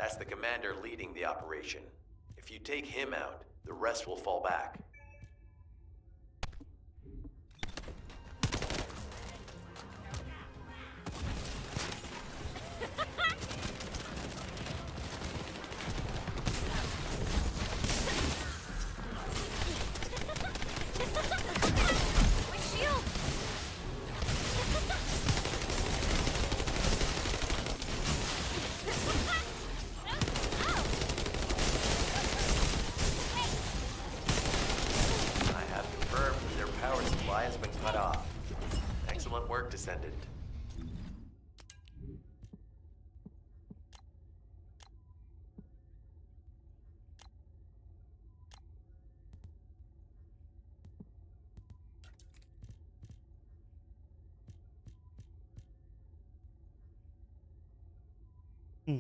That's the commander leading the operation. If you take him out, the rest will fall back. Has been cut off. Excellent work, Descendant. Hmm.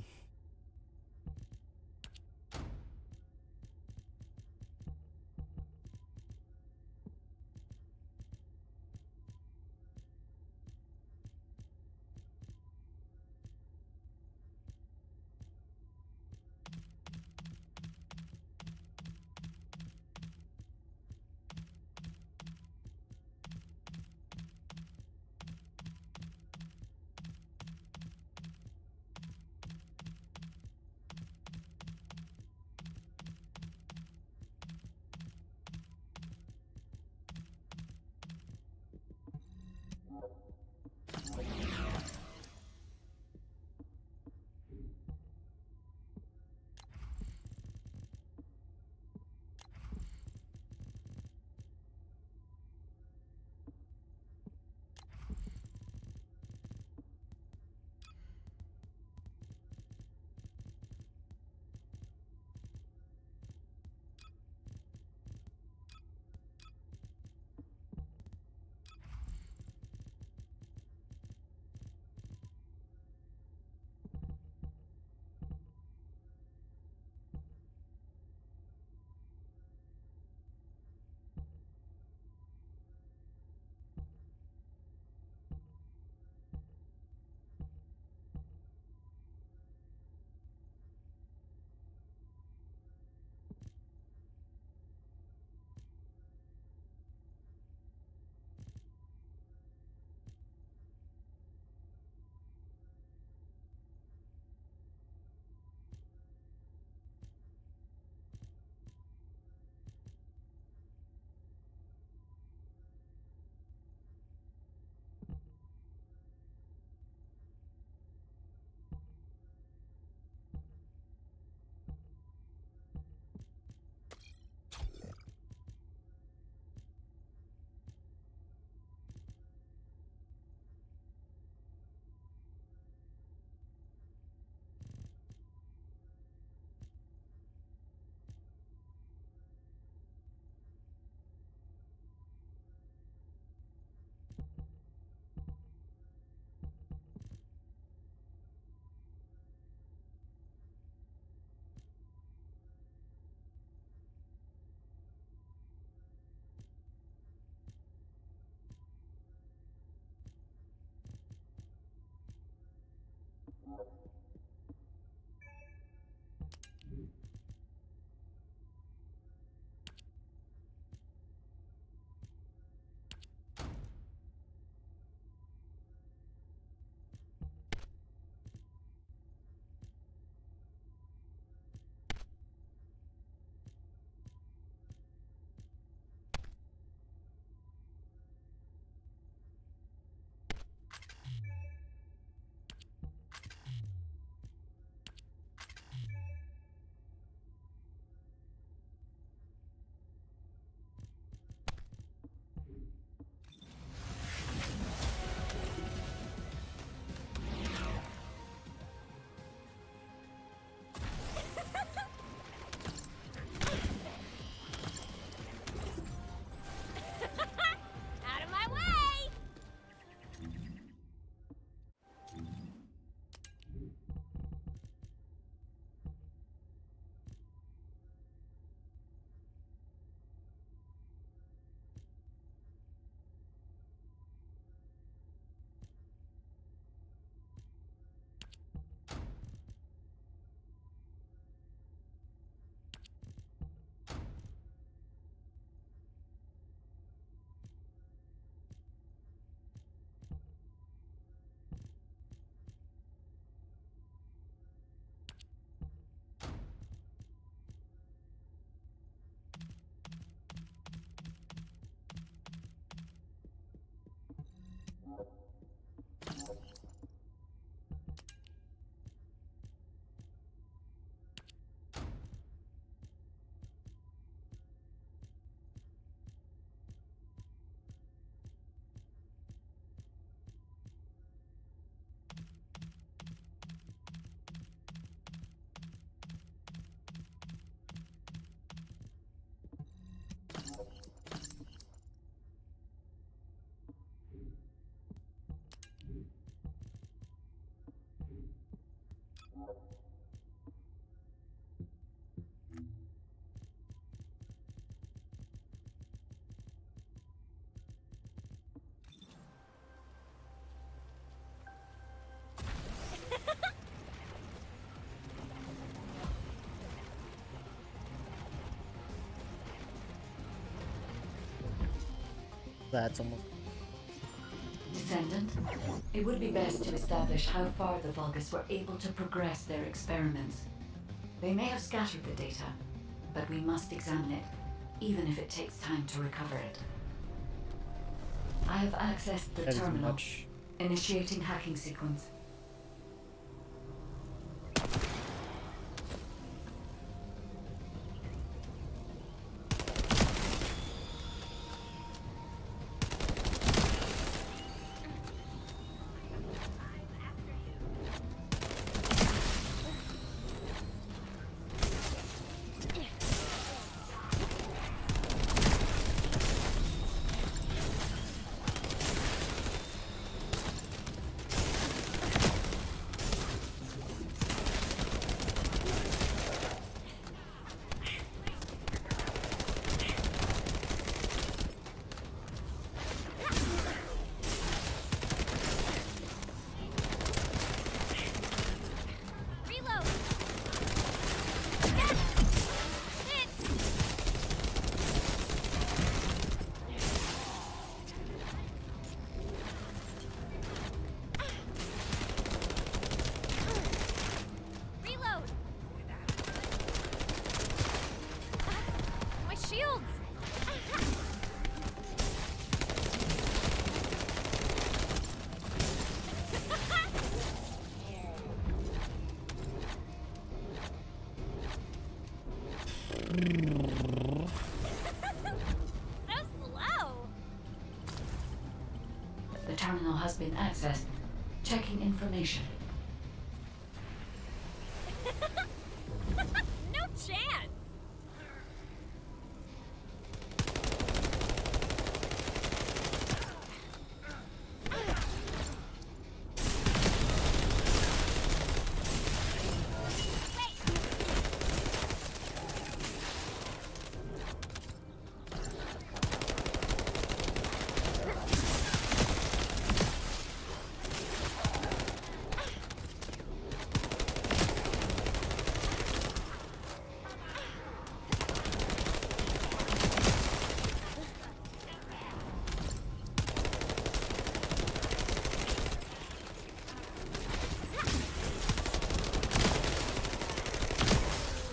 That's almost... Descendant, it would be best to establish how far the Vulgus were able to progress their experiments. They may have scattered the data, but we must examine it, even if it takes time to recover it. I have accessed the That is terminal. much... Initiating hacking sequence. Reload. Hit. Reload. My shields. So slow. The terminal has been accessed. Checking information. No chance.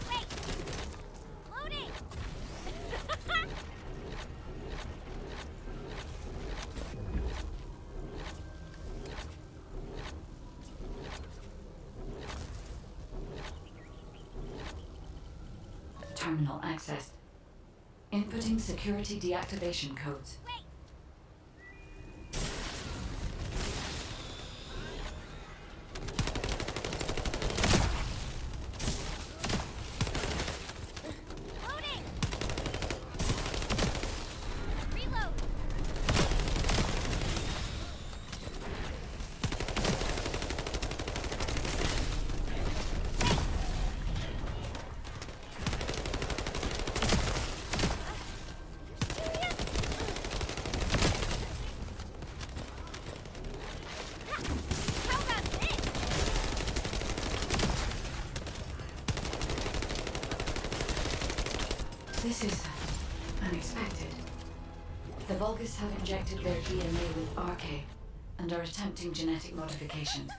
Wait. Loading. Terminal accessed. Inputting security deactivation codes. Wait. Loading. Reload. Serious? How about this? This is unexpected. The Vulgus have injected their DNA with RK and are attempting genetic modifications.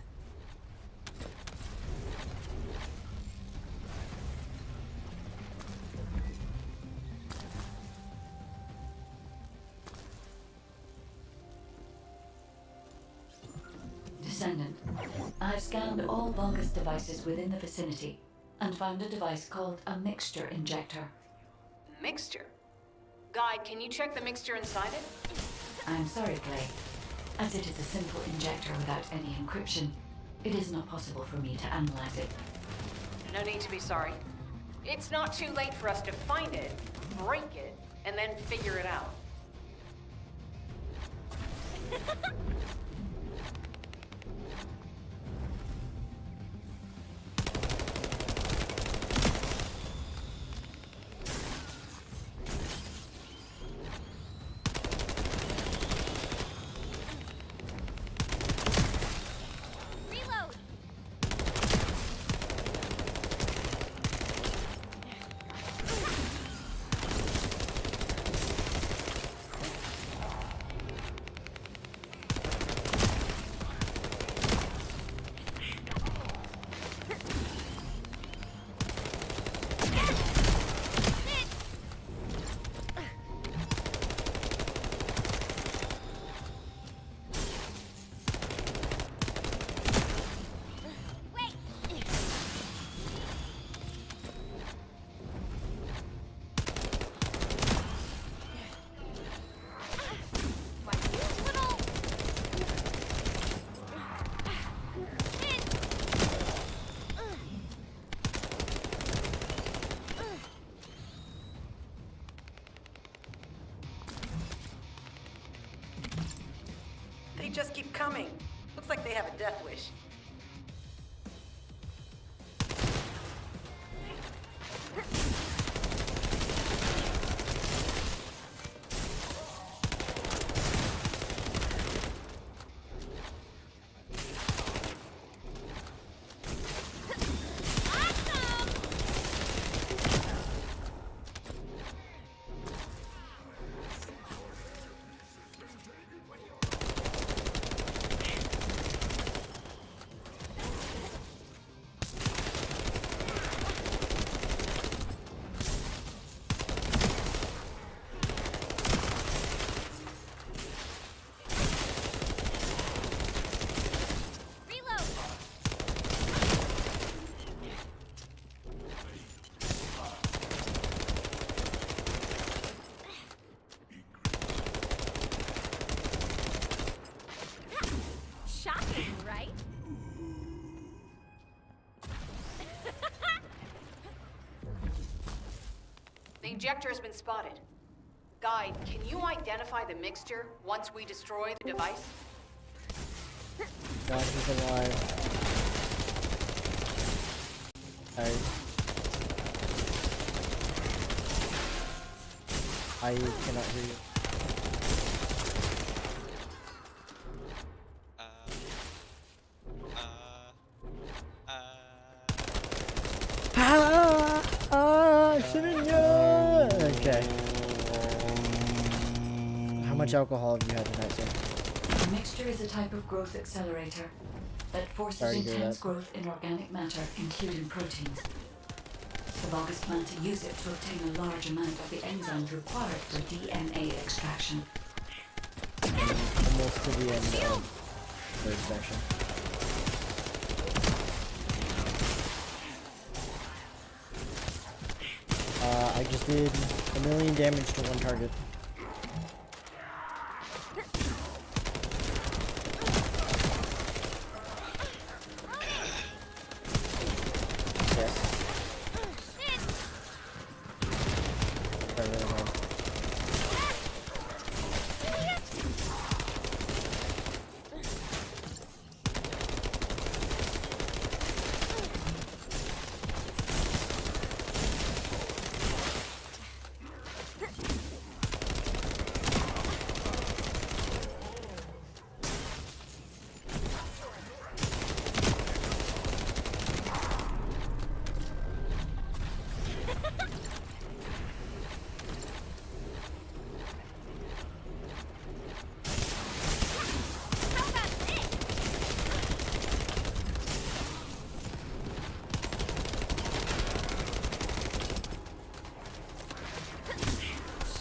Descendant, I've scanned all Vulgus devices within the vicinity and found a device called a mixture injector. Mixture? Guide, can you check the mixture inside it? I'm sorry, Clay. As it is a simple injector without any encryption, it is not possible for me to analyze it. No need to be sorry. It's not too late for us to find it, break it, and then figure it out. Reload. just keep coming. Looks like they have a death wish. Reload! Shocking, right? The injector has been spotted. Guide, can you identify the mixture once we destroy the device? God, he's alive. I cannot hear you. Okay. How much alcohol have you had tonight, sir? The mixture is a type of growth accelerator that forces Sorry to hear intense that. growth in organic matter, including proteins. The Vulgus plan to use it to obtain a large amount of the enzymes required for DNA extraction. Almost to the end of third section. I just did 1,000,000 damage to one target. Yes. Sorry, really hard. How about this?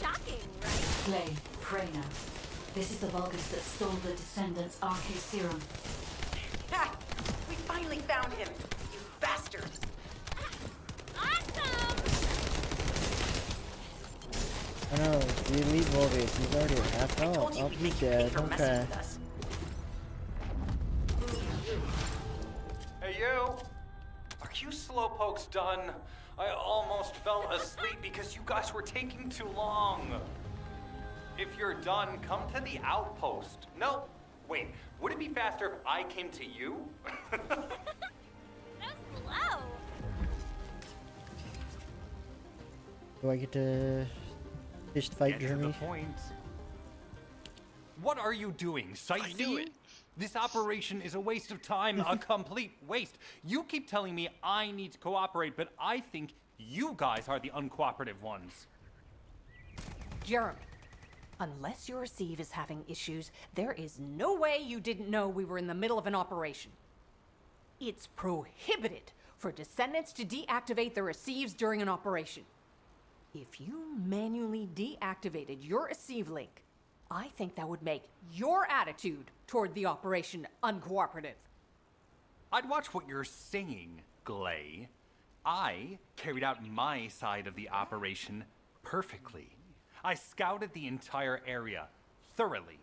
Shocking, right? Clay, Freyna. This is the Vulgus that stole the descendant's RK serum. Ha! We finally found him, you bastards! Awesome! Oh no, the elite Vulgus, he's already at half I told health. you Oh, we'd he's make you pay dead. for messing Okay. with us. Hey, you! Are you slowpokes done? I almost fell asleep because you guys were taking too long. If you're done, come to the outpost. No, wait, would it be faster if I came to you? So slow! Do I get to fist fight Get to the Jeremy? point. What are you doing, sightseeing? This operation is a waste of time, a complete waste. You keep telling me I need to cooperate, but I think you guys are the uncooperative ones. Jeremy, unless your receive is having issues, there is no way you didn't know we were in the middle of an operation. It's prohibited for descendants to deactivate their receives during an operation. If you manually deactivated your receive link, I think that would make your attitude toward the operation uncooperative. I'd watch what you're saying, Glay. I carried out my side of the operation perfectly. I scouted the entire area thoroughly.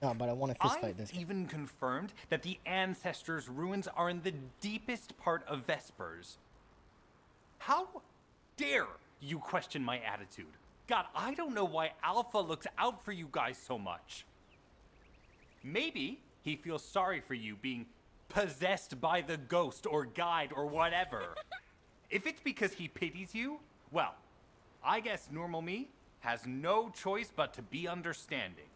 No, but I want to fist fight this I've guy. even confirmed that the Ancestors' ruins are in the deepest part of Vespers. How dare you question my attitude? God, I don't know why Alpha looks out for you guys so much. Maybe he feels sorry for you being possessed by the ghost or guide or whatever. If it's because he pities you, well, I guess normal me has no choice but to be understanding.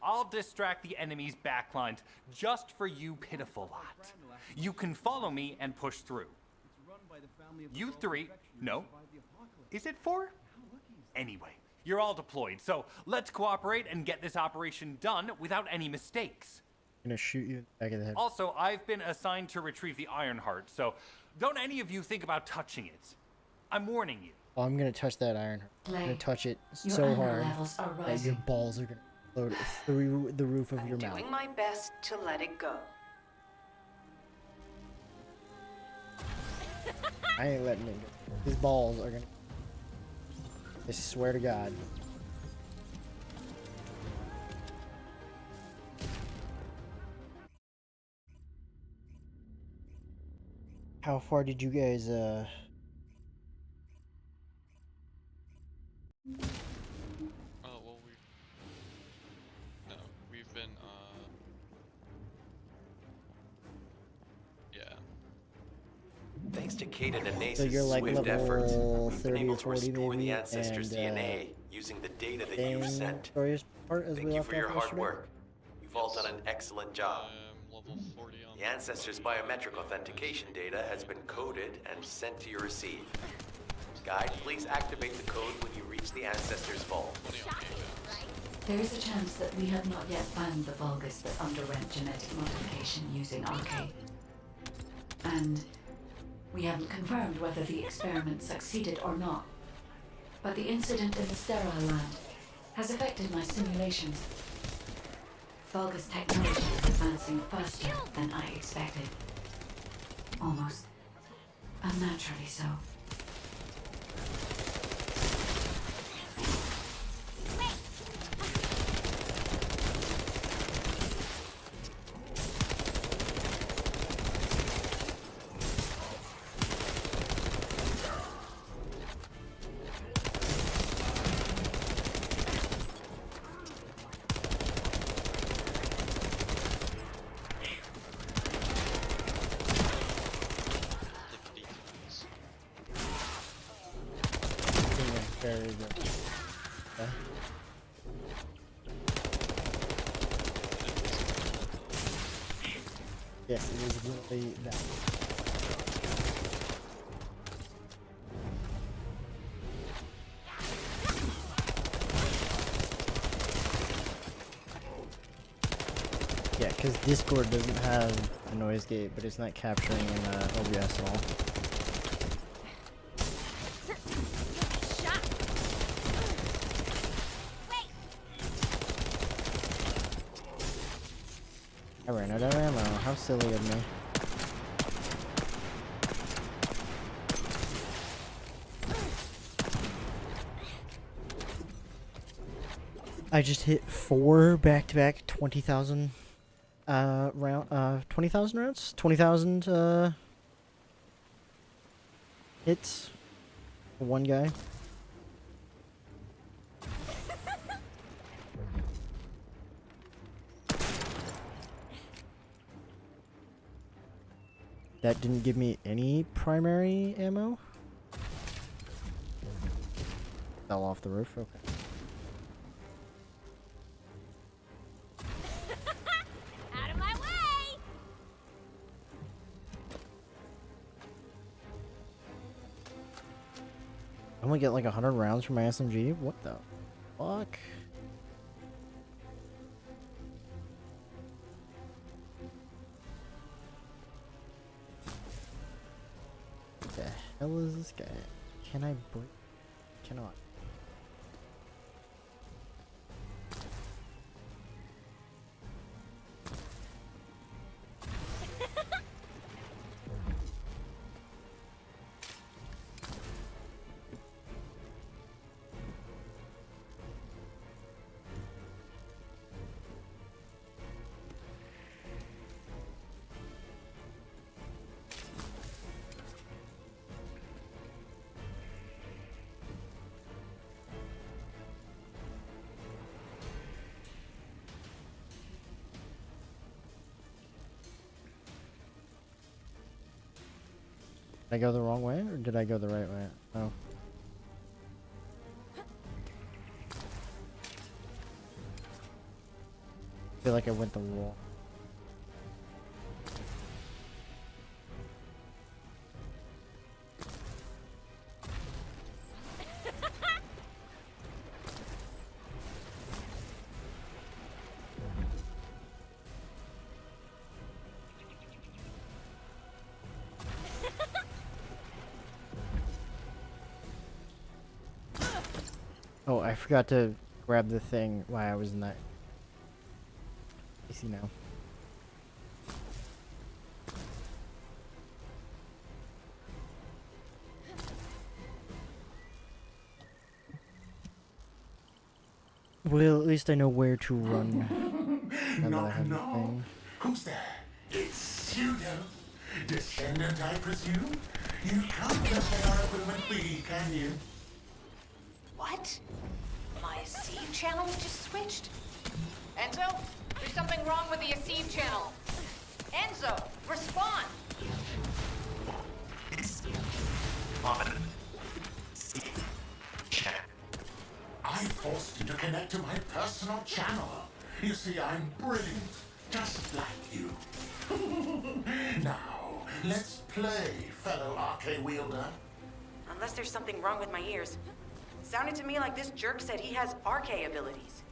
I'll distract the enemy's backlines just for you pitiful lot. You can follow me and push through. You three, no, is it 4? Anyway, you're all deployed, so let's cooperate and get this operation done without any mistakes. I'm gonna shoot you in the back of the head. Also, I've been assigned to retrieve the Ironheart, so don't any of you think about touching it. I'm warning you. Oh, I'm gonna touch that iron. I'm gonna touch it Your so ammo hard levels are that rising. your balls are gonna float through the roof of your mouth. Doing my best to let it go. I ain't letting it go. His balls are gonna. I swear to God. How far did you guys Oh, well, we've been, yeah. Thanks to Caden and Nace's So you're like swift level efforts, we've been 30 able or to 40 restore the maybe, ancestors' and, DNA using the data that same you've sent. stories part as Thank we you left for your off hard yesterday? work. You've all done an excellent job. Level 40 on The ancestors' biometric authentication data has been coded and sent to your receive. Guide, please activate the code when you reach the ancestors' vault. There is a chance that we have not yet found the Vulgus that underwent genetic modification using Arcade. And we haven't confirmed whether the experiment succeeded or not. But the incident in the sterile land has affected my simulations. Vulgus technology is advancing faster than I expected. Almost unnaturally so. Very good. Okay. Yes, it is really that. Yeah, because Discord doesn't have a noise gate, but it's not capturing in OBS at all. I ran out of ammo. How silly of me. I just hit 4 back-to-back 20,000 round 20,000 rounds? 20,000 hits for one guy. That didn't give me any primary ammo. Fell off the roof. Okay. Out of my way! I only get like 100 rounds from my SMG? What the fuck? What the hell is this guy? Can I break? Cannot. Did I go the wrong way, or did I go the right way? Oh. I feel like I went the wall. Oh, I forgot to grab the thing while I was in that. I see now. Well, at least I know where to run. Now that I have the thing. Who's there? It's pseudo. Descendant, I presume? You can't let the argument be, can you? What? My Aceve channel just switched? Enzo, there's something wrong with the Aceve channel. Enzo, respond! I forced you to connect to my personal channel. You see, I'm brilliant, just like you. Now, let's play, fellow RK wielder. Unless there's something wrong with my ears. Sounded to me like this jerk said he has RK abilities.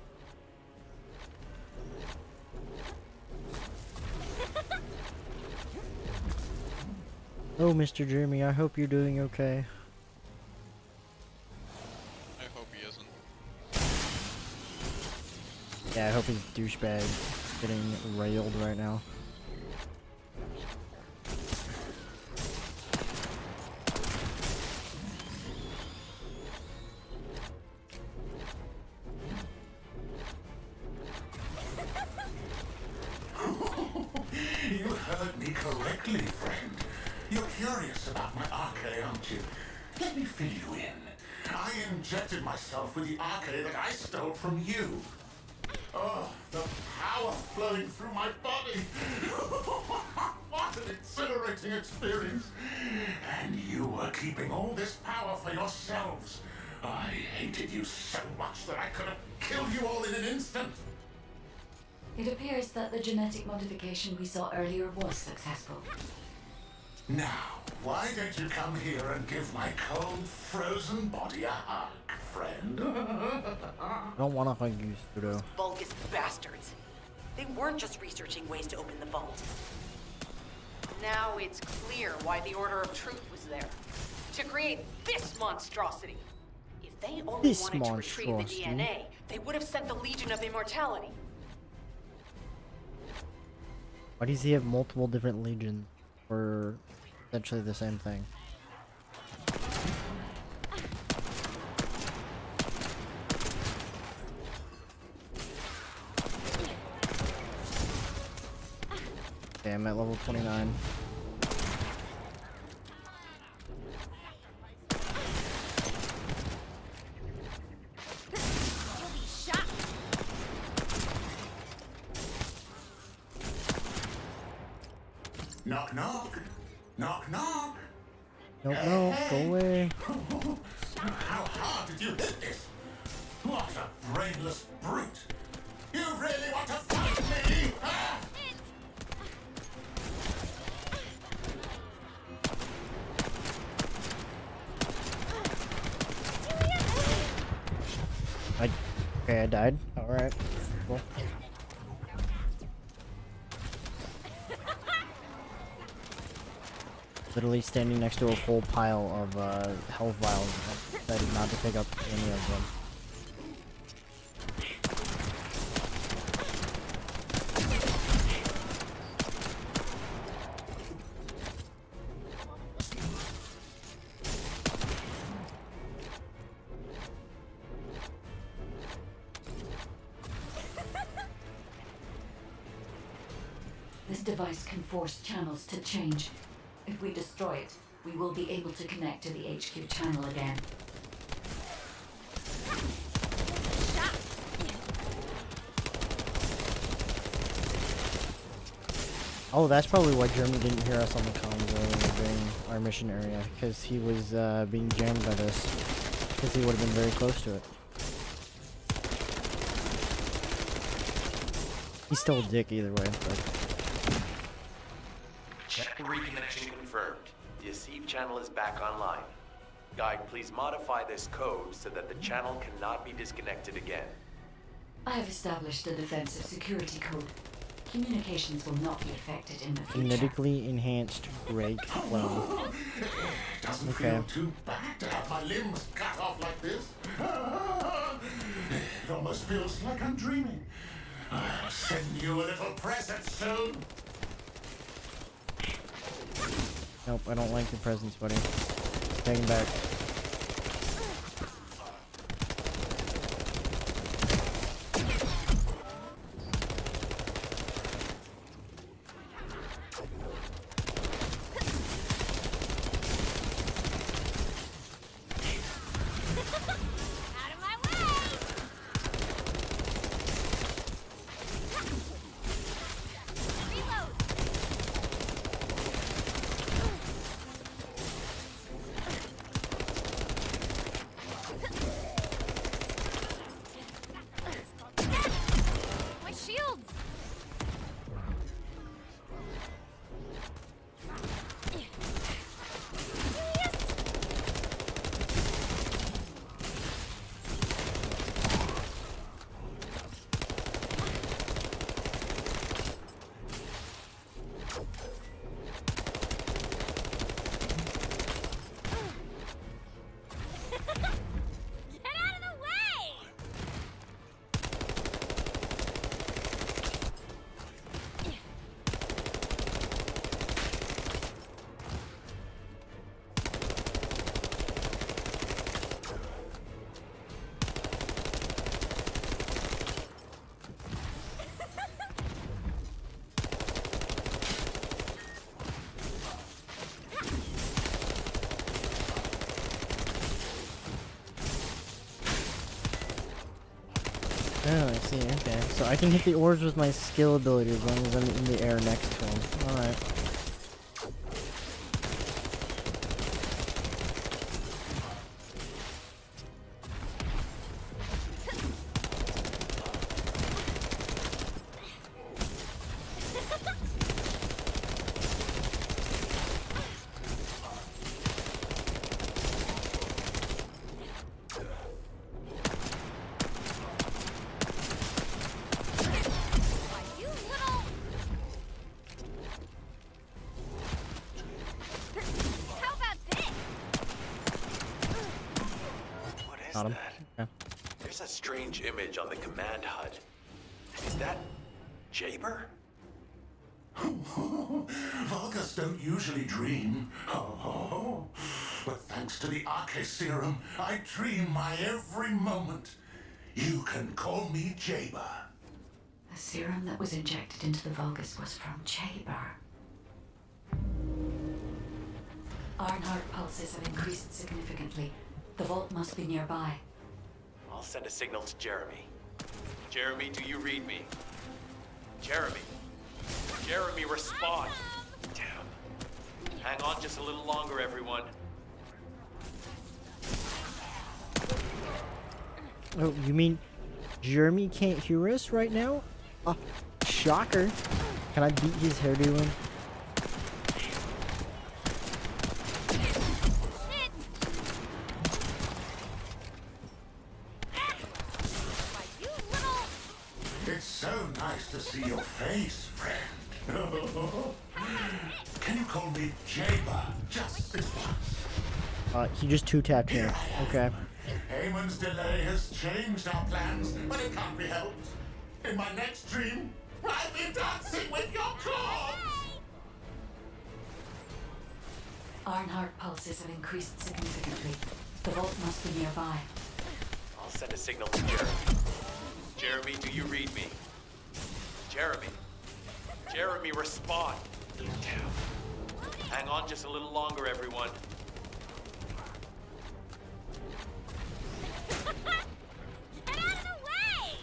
Oh, Mr. Jeremy, I hope you're doing okay. I hope he isn't. Yeah, I hope his douchebag getting railed right now. You heard me correctly, friend. You're curious about my RK, aren't you? Let me fill you in. I injected myself with the RK that I stole from you. Oh, the power flowing through my body. What an exhilarating experience. And you were keeping all this power for yourselves. I hated you so much that I could have killed you all in an instant. It appears that the genetic modification we saw earlier was successful. Now, why don't you come here and give my cold, frozen body a hug, friend? I don't want to hug you, Pseudo. Vulgus bastards. They weren't just researching ways to open the vault. Now it's clear why the Order of Truth was there. To create this monstrosity. If they only wanted to retrieve the DNA, they would have sent the Legion of Immortality. Why does he have multiple different legions for essentially the same thing? Okay, I'm at level 29. Knock, knock. Knock, knock. Nope, no, go away. How hard did you hit this? What a brainless brute. You really want to fight me? Huh? Okay, I died. Alright. Cool. Literally standing next to a full pile of health vials. I decided not to pick up any of them. This device can force channels to change. If we destroy it, we will be able to connect to the HQ channel again. Oh, that's probably why Jeremy didn't hear us on the comms earlier during our mission area, because he was being jammed by this, because he would have been very close to it. He's still a dick either way, but... Check reconnection confirmed. The Asib channel is back online. Guide, please modify this code so that the channel cannot be disconnected again. I have established a defensive security code. Communications will not be affected in the future. Genetically enhanced Drake clone. Doesn't Okay. feel too bad to have my limbs cut off like this. It almost feels like I'm dreaming. I'll send you a little present soon. Nope, I don't like your presents, buddy. Take him back. Out of my way! Reload! My shields! Get out of the way! Oh, I see, okay. So I can hit the orbs with my skill ability as long as I'm in the air next to him. Alright. You little... How about this? What is Got him. that? Okay. There's a strange image on the command HUD. Is that Jaber? Vulgus don't usually dream. Oh, but thanks to the Arche serum, I dream my every moment. You can call me Jaber. The serum that was injected into the Vulgus was from Jaber. Ironheart pulses have increased significantly. The vault must be nearby. I'll send a signal to Jeremy. Jeremy, do you read me? Jeremy! Jeremy, respond! Damn. Hang on just a little longer, everyone. Oh, you mean Jeremy can't hear us right now? Shocker. Can I beat his hairdo in? It's so nice to see your face, friend. Can you call me Jaber just this once? He just two-tapped him. Okay. Haman's delay has changed our plans, but it can't be helped. In my next dream, I'll be dancing with your corpse! Ironheart pulses have increased significantly. The vault must be nearby. I'll send a signal to Jeremy. Jeremy, do you read me? Jeremy! Jeremy, respond! Damn. Hang on just a little longer, everyone. Get out of the way!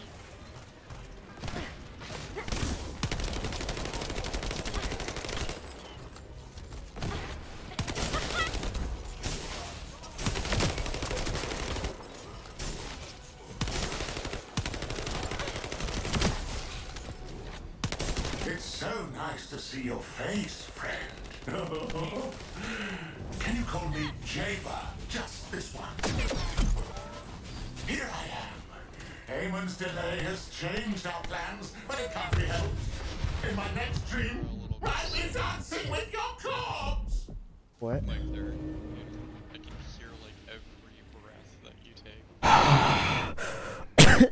It's so nice to see your face, friend. Can you call me Jaber? Just this once. Here I am. Eamon's delay has changed our plans, but it can't be helped. In my next dream, I'll be dancing with your corpse! What? Like there, I can hear like every breath that you take. It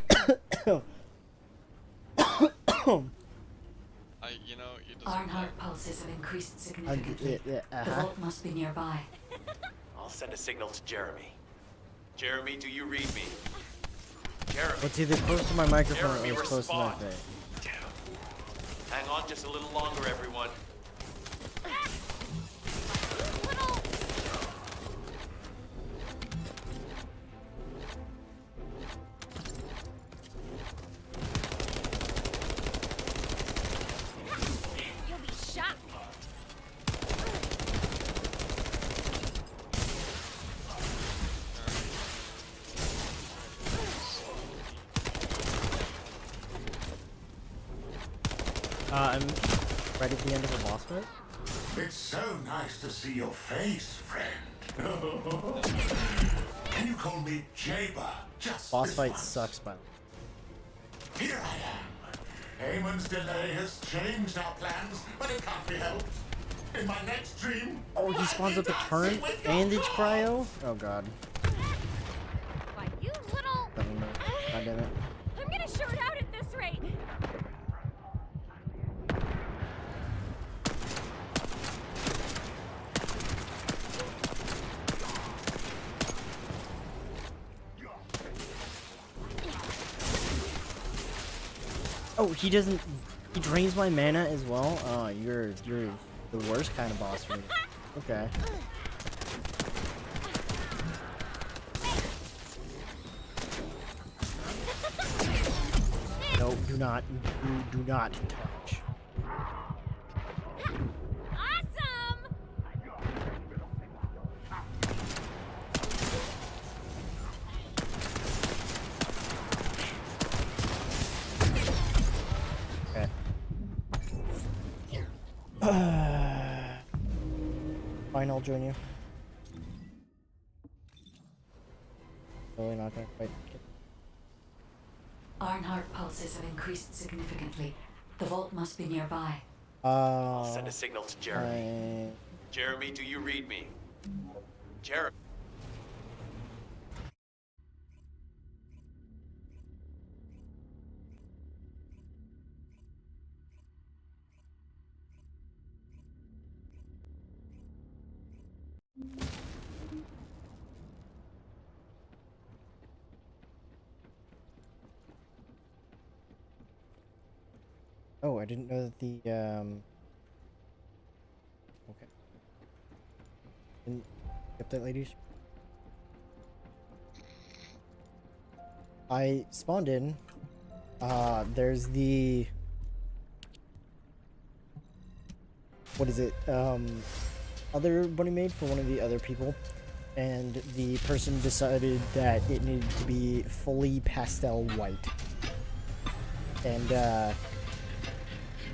doesn't Arnhart pulses have increased significantly. The vault must be nearby. I'll send a signal to Jeremy. Jeremy, do you read me? Jeremy. It's either close to my microphone Jeremy, or it's close to my respond. face. Hang on just a little longer, everyone. You'll be shocked. I'm right at the end of a boss fight. It's so nice to see your face, friend. Can you call me Jaber? Just Boss this fight once. sucks, but Here I am. Eamon's delay has changed our plans, but it can't be helped. In my next dream, oh, he spawns up a turret and it's cryo. Oh god. Why, you little... God damn it. I'm gonna short out at this rate. Oh, he doesn't. He drains my mana as well. Oh, you're the worst kind of boss for me. Okay. No, do not. Do not touch. Awesome! Okay. Fine, I'll join you. Really not gonna quite get. Arnhart pulses have increased significantly. The vault must be nearby. I'll send a signal to Jeremy. Jeremy, do you read me? Jeremy. Oh, I didn't know that the okay. Didn't get that, ladies. I spawned in. There's the what is it? Other bunny made for one of the other people, and the person decided that it needed to be fully pastel white. And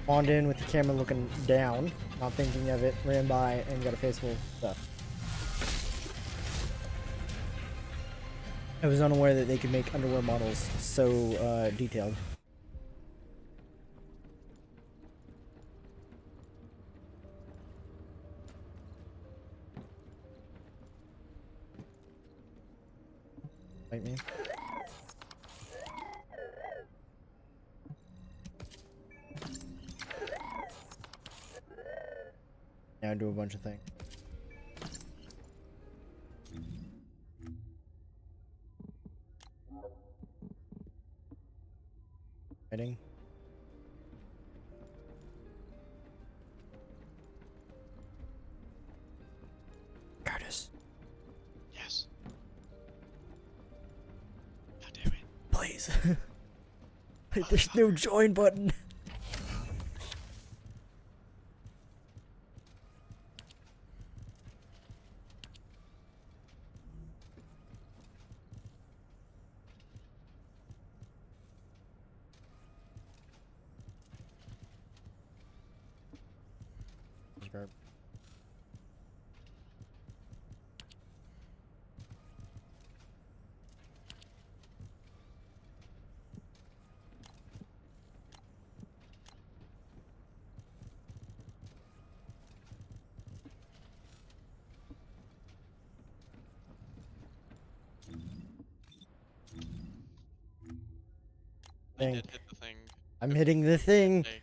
spawned in with the camera looking down, not thinking of it, ran by and got a face full of stuff. I was unaware that they could make underwear models so detailed. Fight me. Now do a bunch of things. Fighting. Curtis. Yes. God damn it. Please. There's no join button. garbage. I Thing. did hit the thing. I'm hitting the thing. Hey,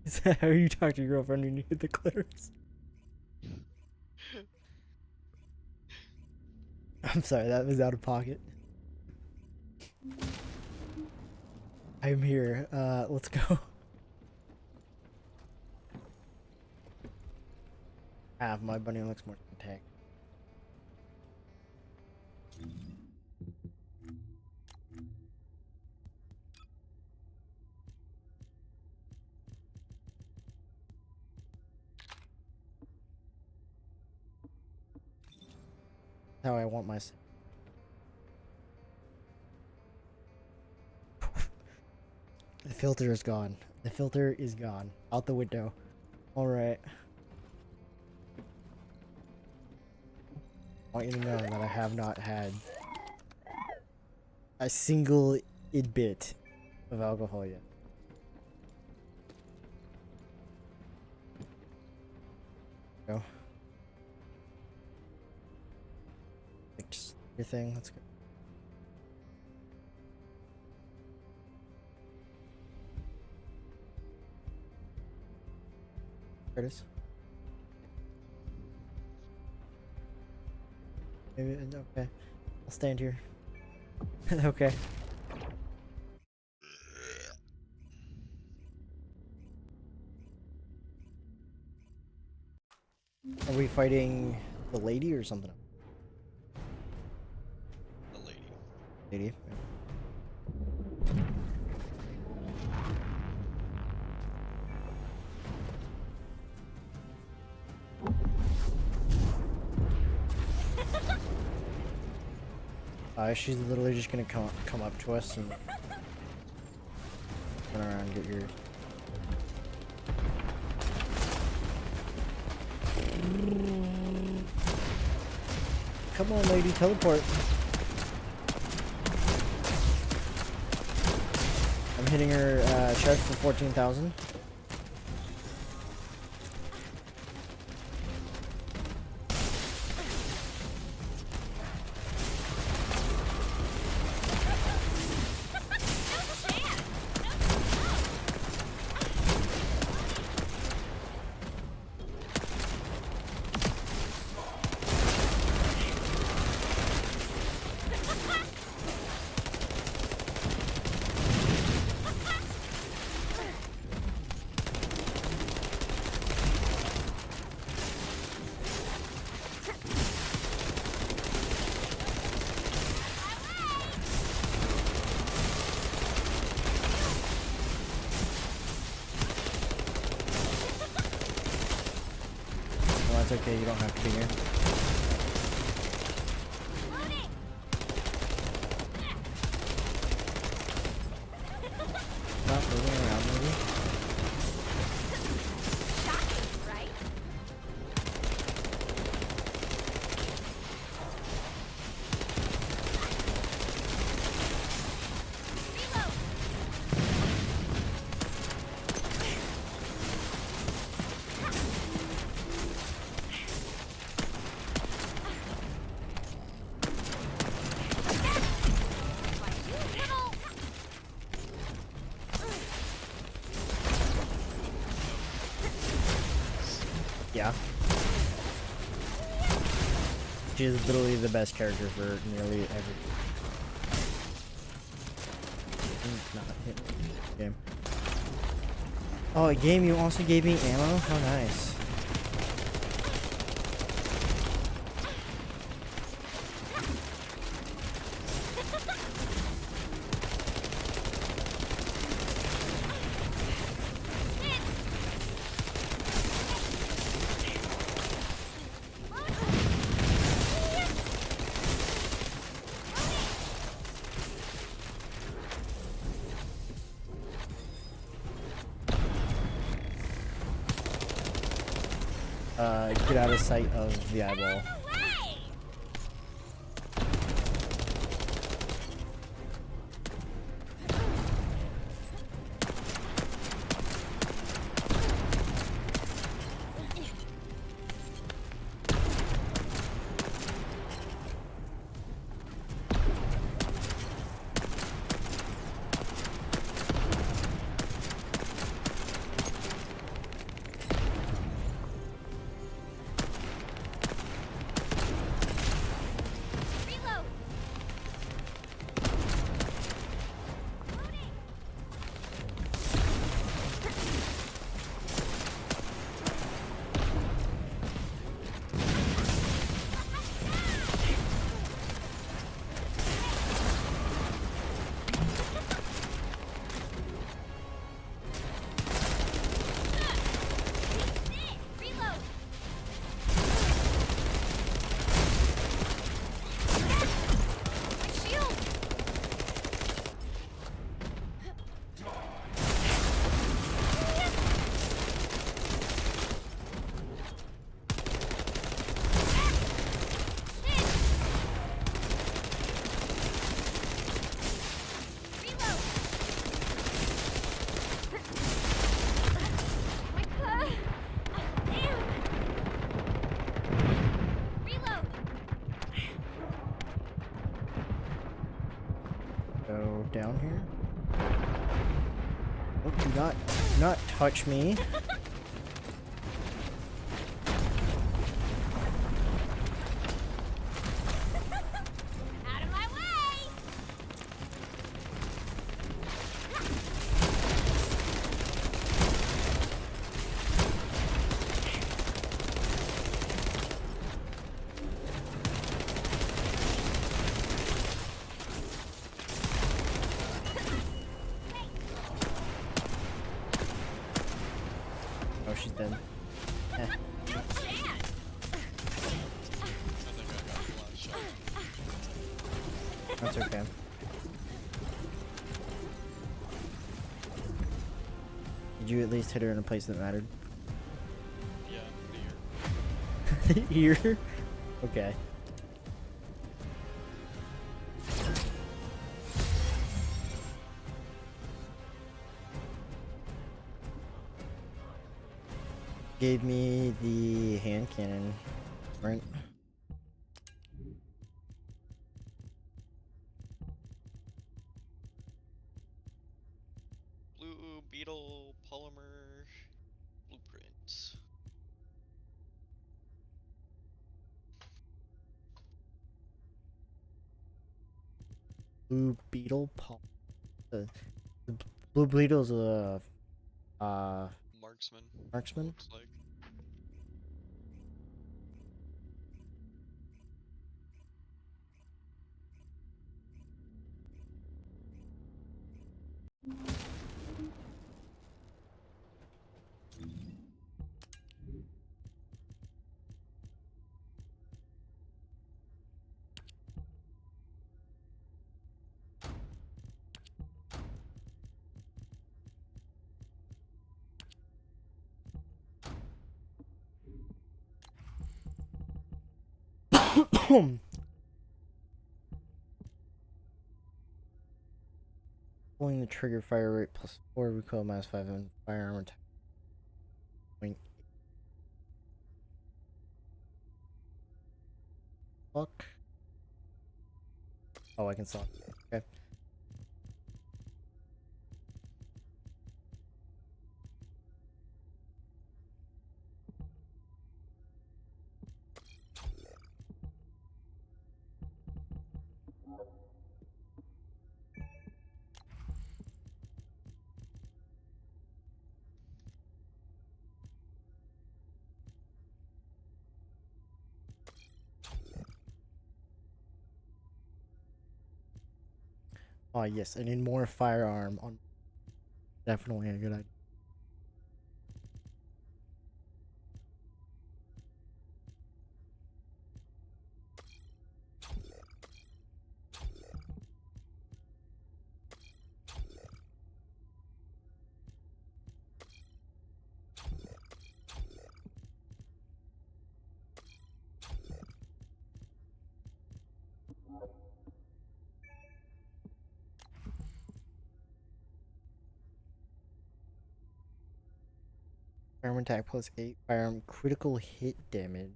Is that how you talk to your girlfriend when you hit the clitoris? I'm sorry, that was out of pocket. I'm here. Let's go. My bunny looks more contact. How I want my. The filter is gone. The filter is gone. Out the window. Alright. I want you to know that I have not had a single bit of alcohol yet. Go. Fix your thing. Let's go. There it is. Maybe, okay. I'll stand here. Okay. Are we fighting the lady or something? the lady. Lady? Yeah. She's literally just gonna come up to us and run around and get yours. Come on, lady, teleport. I'm hitting her chest for 14,000. It's okay, you don't have to be here. Not moving around, maybe? Right? Yeah. She is literally the best character for nearly every game. Oh, a game you also gave me ammo? How nice. get out of sight of the eyeball. Go down here. Oh, do not touch me. Out of my way! Oh, she's dead. Eh. I think I got the last shot. That's okay. Did you at least hit her in a place that mattered? Yeah, the Here? Okay. Gave me the hand cannon, right? Blue beetle polymer blueprints. Blue beetle paw. The blue beetle's a Marksman. marksman. Looks like. Pulling the trigger fire rate plus 4 recoil minus 5 and firearm attack. Point. Fuck. Oh, I can stop. Okay. Oh yes, I need more firearm on. Definitely a good idea. Firearm attack plus 8. Firearm critical hit damage.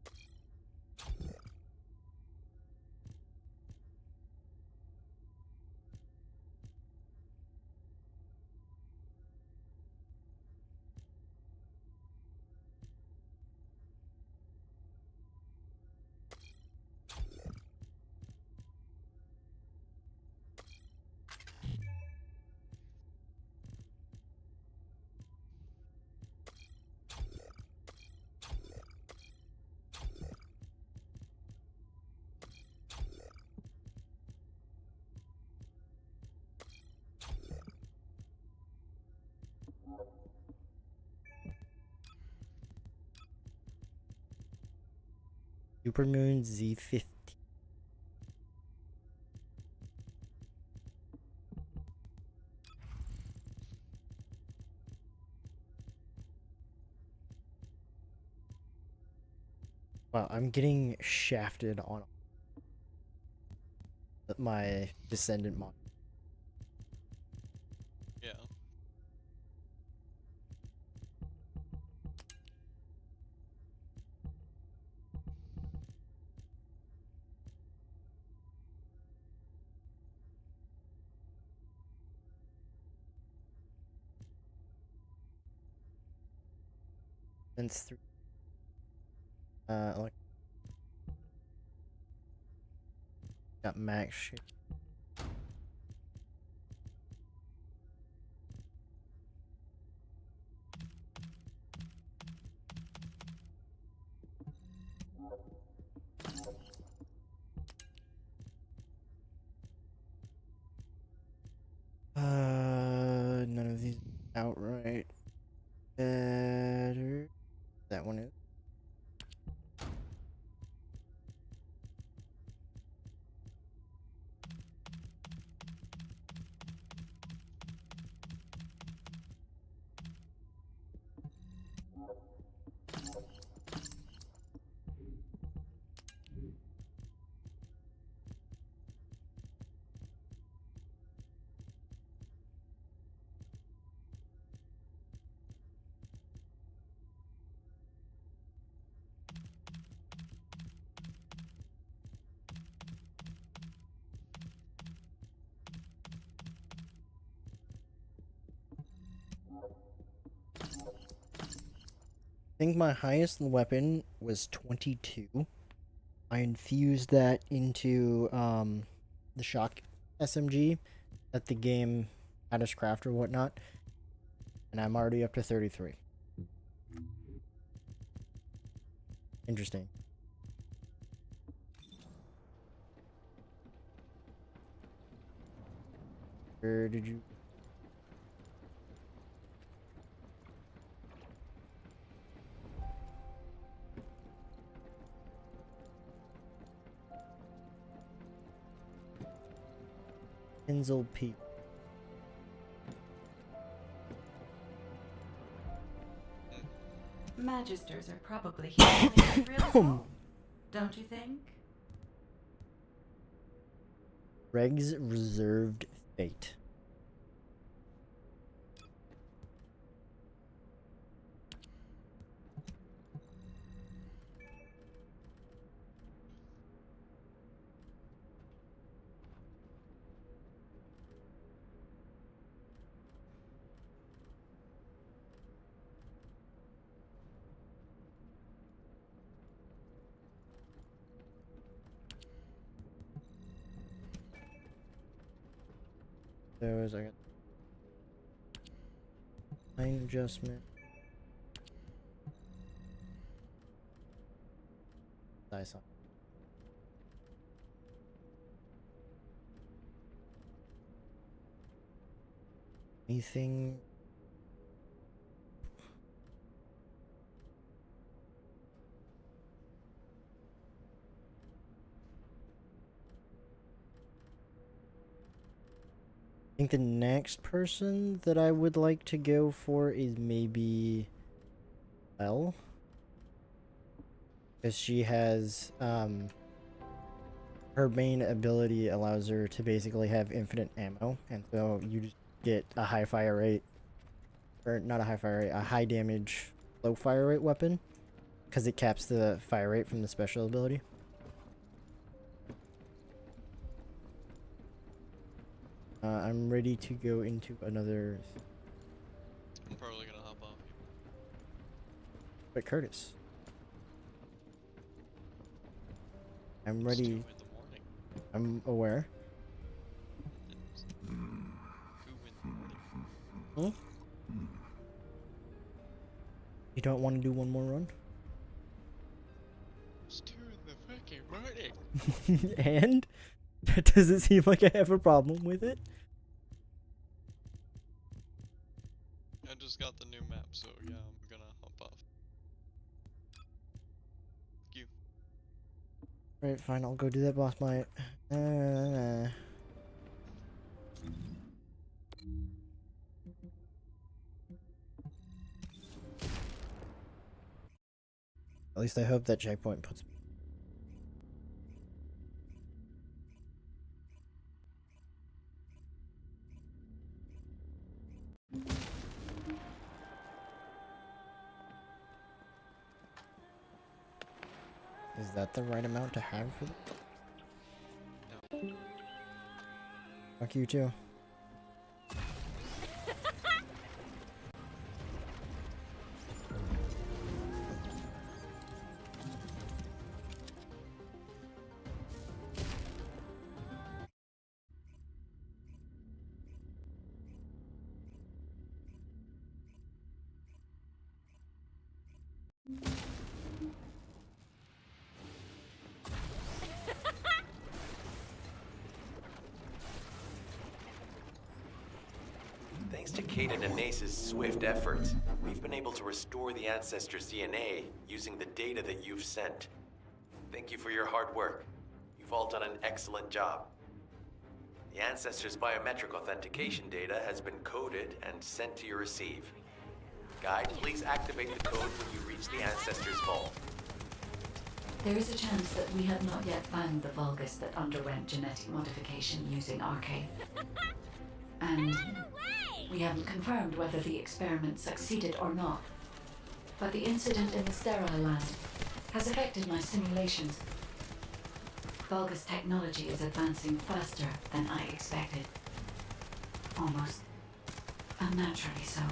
Supermoon Z50. Wow, I'm getting shafted on my descendant mod. Yeah. Since 3. Like, got max shit. None of these outright better. That one is. I think my highest weapon was 22. I infused that into the shock SMG that the game had us craft or whatnot, and I'm already up to 33. Interesting. Where did you? Enzel Peak. Magisters are probably here to make real home, don't you think? Reg's Reserved Fate. Those I got line adjustment. Dice on. Anything? I think the next person that I would like to go for is maybe Elle. Because she has, her main ability allows her to basically have infinite ammo, and so you just get a high fire rate, or not a high fire rate, a high damage low fire rate weapon because it caps the fire rate from the special ability. I'm ready to go into another. I'm probably gonna hop off. Wait, Curtis. I'm It's ready. 2 in the morning. I'm aware. It's 2 in the morning. Hmm? You don't want to do one more run? It's 2 in the fucking morning. And? Does it seem like I have a problem with it? I just got the new map, so yeah, I'm gonna hop off. Thank you. Right, fine, I'll go do that boss fight. At least I hope that checkpoint puts me. Is that the right amount to have for the... No. Fuck you too. Thanks to Kaden and Nace's swift efforts, we've been able to restore the Ancestors' DNA using the data that you've sent. Thank you for your hard work. You've all done an excellent job. The Ancestors' biometric authentication data has been coded and sent to your receive. Guide, please activate the code when you reach the Ancestors' vault. There is a chance that we have not yet found the Vulgus that underwent genetic modification using RK. And we haven't confirmed whether the experiment succeeded or not. But the incident in the sterile land has affected my simulations. Vulgus technology is advancing faster than I expected. Almost unnaturally so.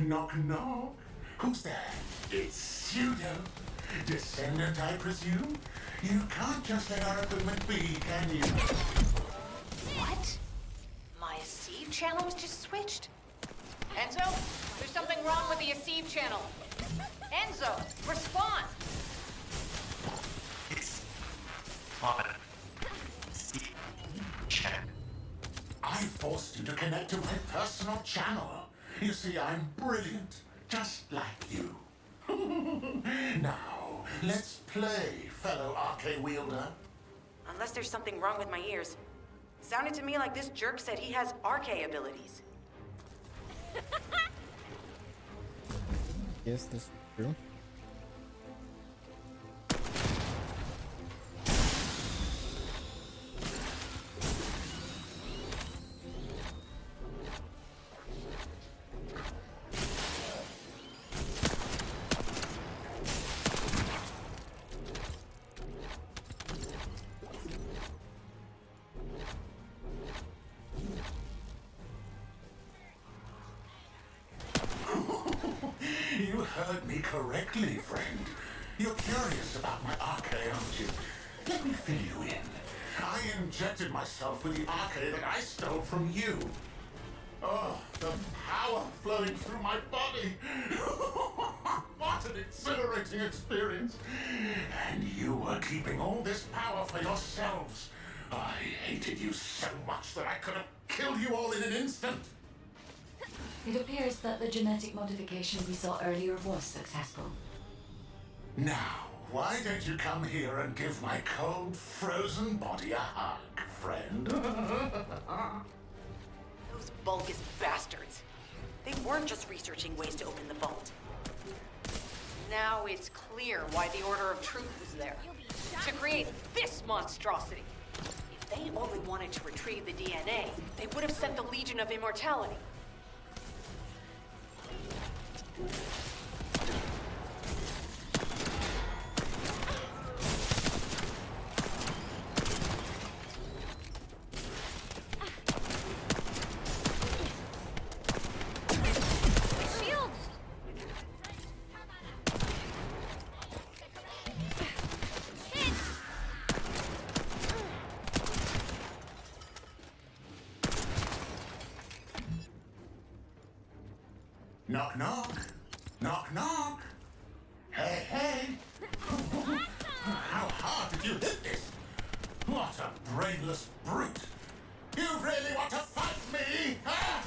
Knock, knock. Who's there? It's Pseudo. Descendant, I presume? You can't just let our equipment be, can you? What? My Aceve channel was just switched? Enzo, there's something wrong with the Aceve channel. Enzo, respond! It's on check. I forced you to connect to my personal channel. You see, I'm brilliant, just like you. Now, let's play, fellow RK wielder. Unless there's something wrong with my ears. Sounded to me like this jerk said he has RK abilities. Yes, this is true. heard me correctly, friend. You're curious about my arcade, aren't you? Let me fill you in. I injected myself with the arcade that I stole from you. Oh, the power flowing through my body. What an exhilarating experience. And you were keeping all this power for yourselves. I hated you so much that I could have killed you all in an instant. It appears that the genetic modification we saw earlier was successful. Now, why don't you come here and give my cold, frozen body a hug, friend? Those Vulgus bastards. They weren't just researching ways to open the vault. Now it's clear why the Order of Truth was there. To create this monstrosity. If they only wanted to retrieve the DNA, they would have sent the Legion of Immortality. Knock, knock. Knock, knock. Hey, hey. How hard did you hit this? What a brainless brute. You really want to fight me, huh?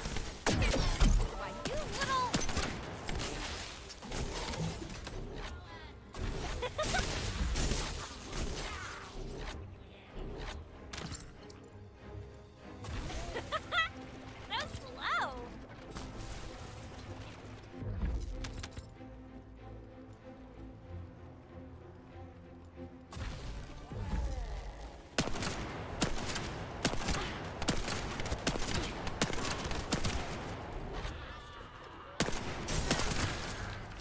You little... so slow.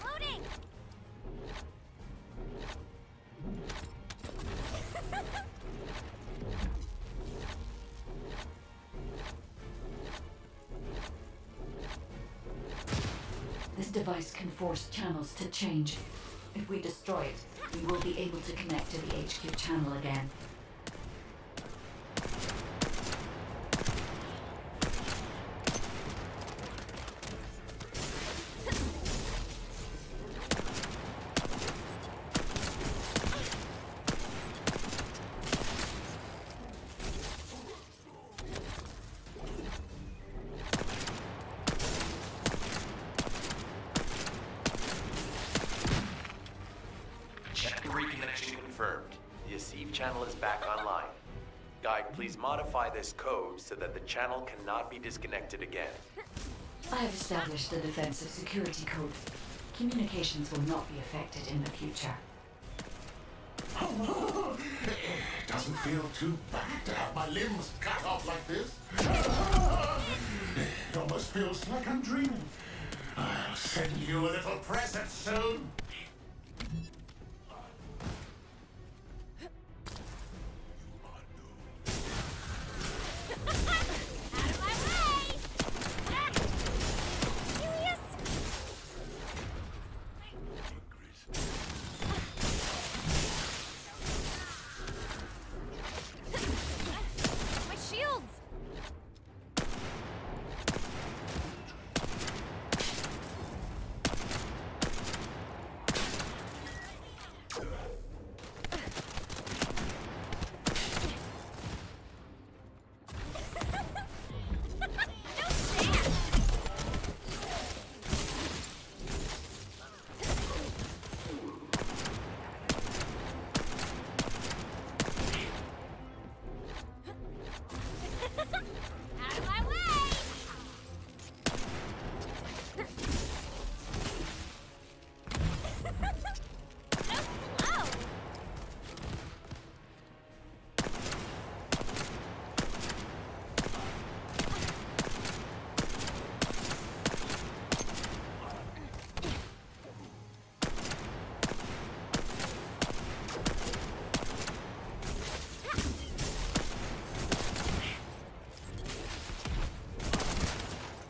Loading. This device can force channels to change. If we destroy it, we will be able to connect to the HQ channel again. Check reconnection confirmed. The Asif channel is back online. Guide, please modify this code so that the channel cannot be disconnected again. I have established a defensive security code. Communications will not be affected in the future. It doesn't feel too bad to have my limbs cut off like this. It almost feels like I'm dreaming. I'll send you a little present soon. Out of my way! Ah! Serious? My shields! Out of my way! So slow!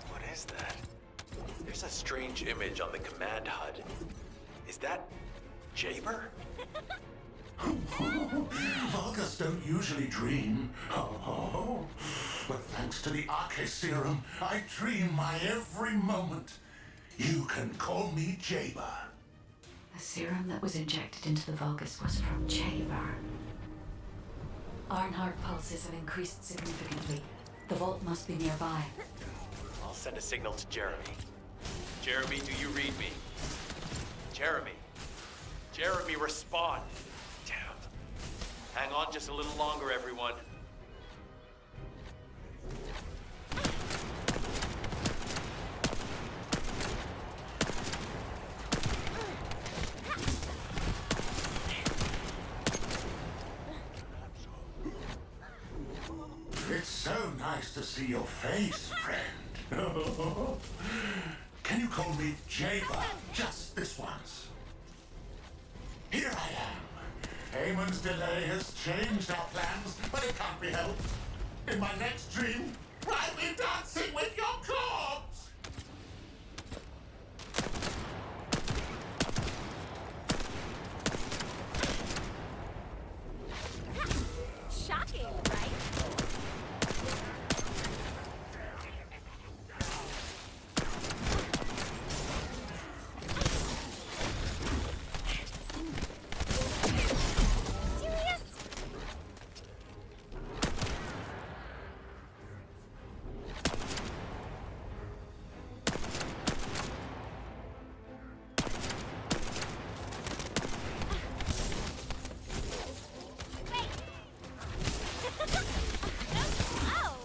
What is that? There's a strange image on the command HUD. Is that Jaber? Vulgus don't usually dream. Oh, but thanks to the Arche serum, I dream my every moment. You can call me Jaber. The serum that was injected into the Vulgus was from Jaber. Ironheart pulses have increased significantly. The vault must be nearby. I'll send a signal to Jeremy. Jeremy, do you read me? Jeremy. Jeremy, respond. Damn. Hang on just a little longer, everyone. It's so nice to see your face, friend. Can you call me Jaber just this once? Here I am. Eamon's delay has changed our plans, but it can't be helped. In my next dream, I'll be dancing with your corpse! Shocking, right? Serious? Wait. Oh.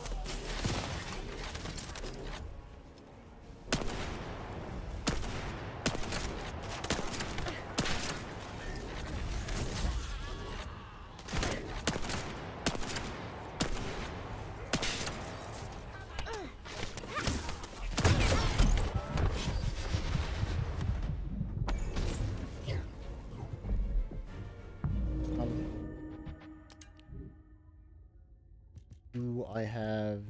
Um, do I have?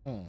Hmm.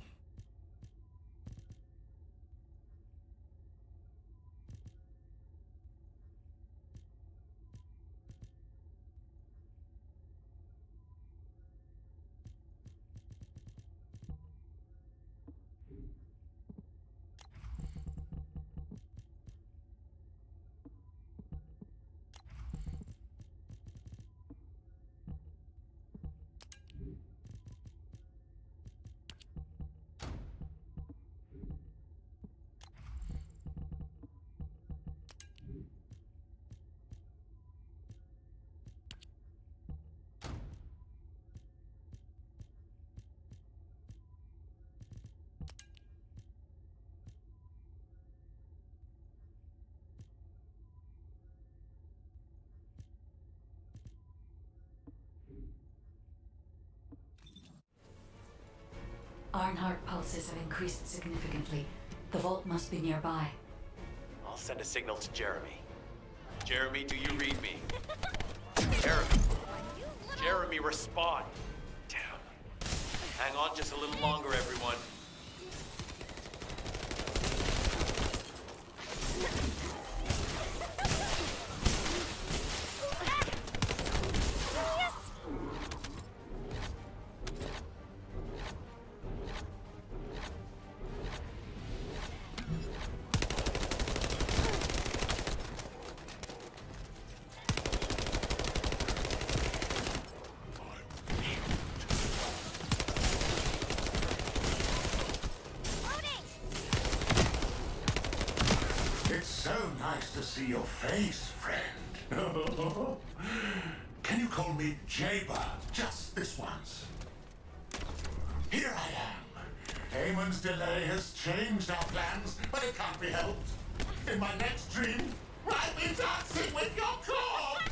Ironheart pulses have increased significantly. The vault must be nearby. I'll send a signal to Jeremy. Jeremy, do you read me? Jeremy. Jeremy, respond. Damn. Hang on just a little longer, everyone. It's so nice to see your face, friend. Can you call me Jaber just this once? Here I am. Eamon's delay has changed our plans, but it can't be helped. In my next dream, I'll be dancing with your corpse!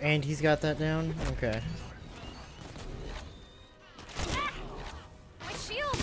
And he's got that down? Okay. My shield!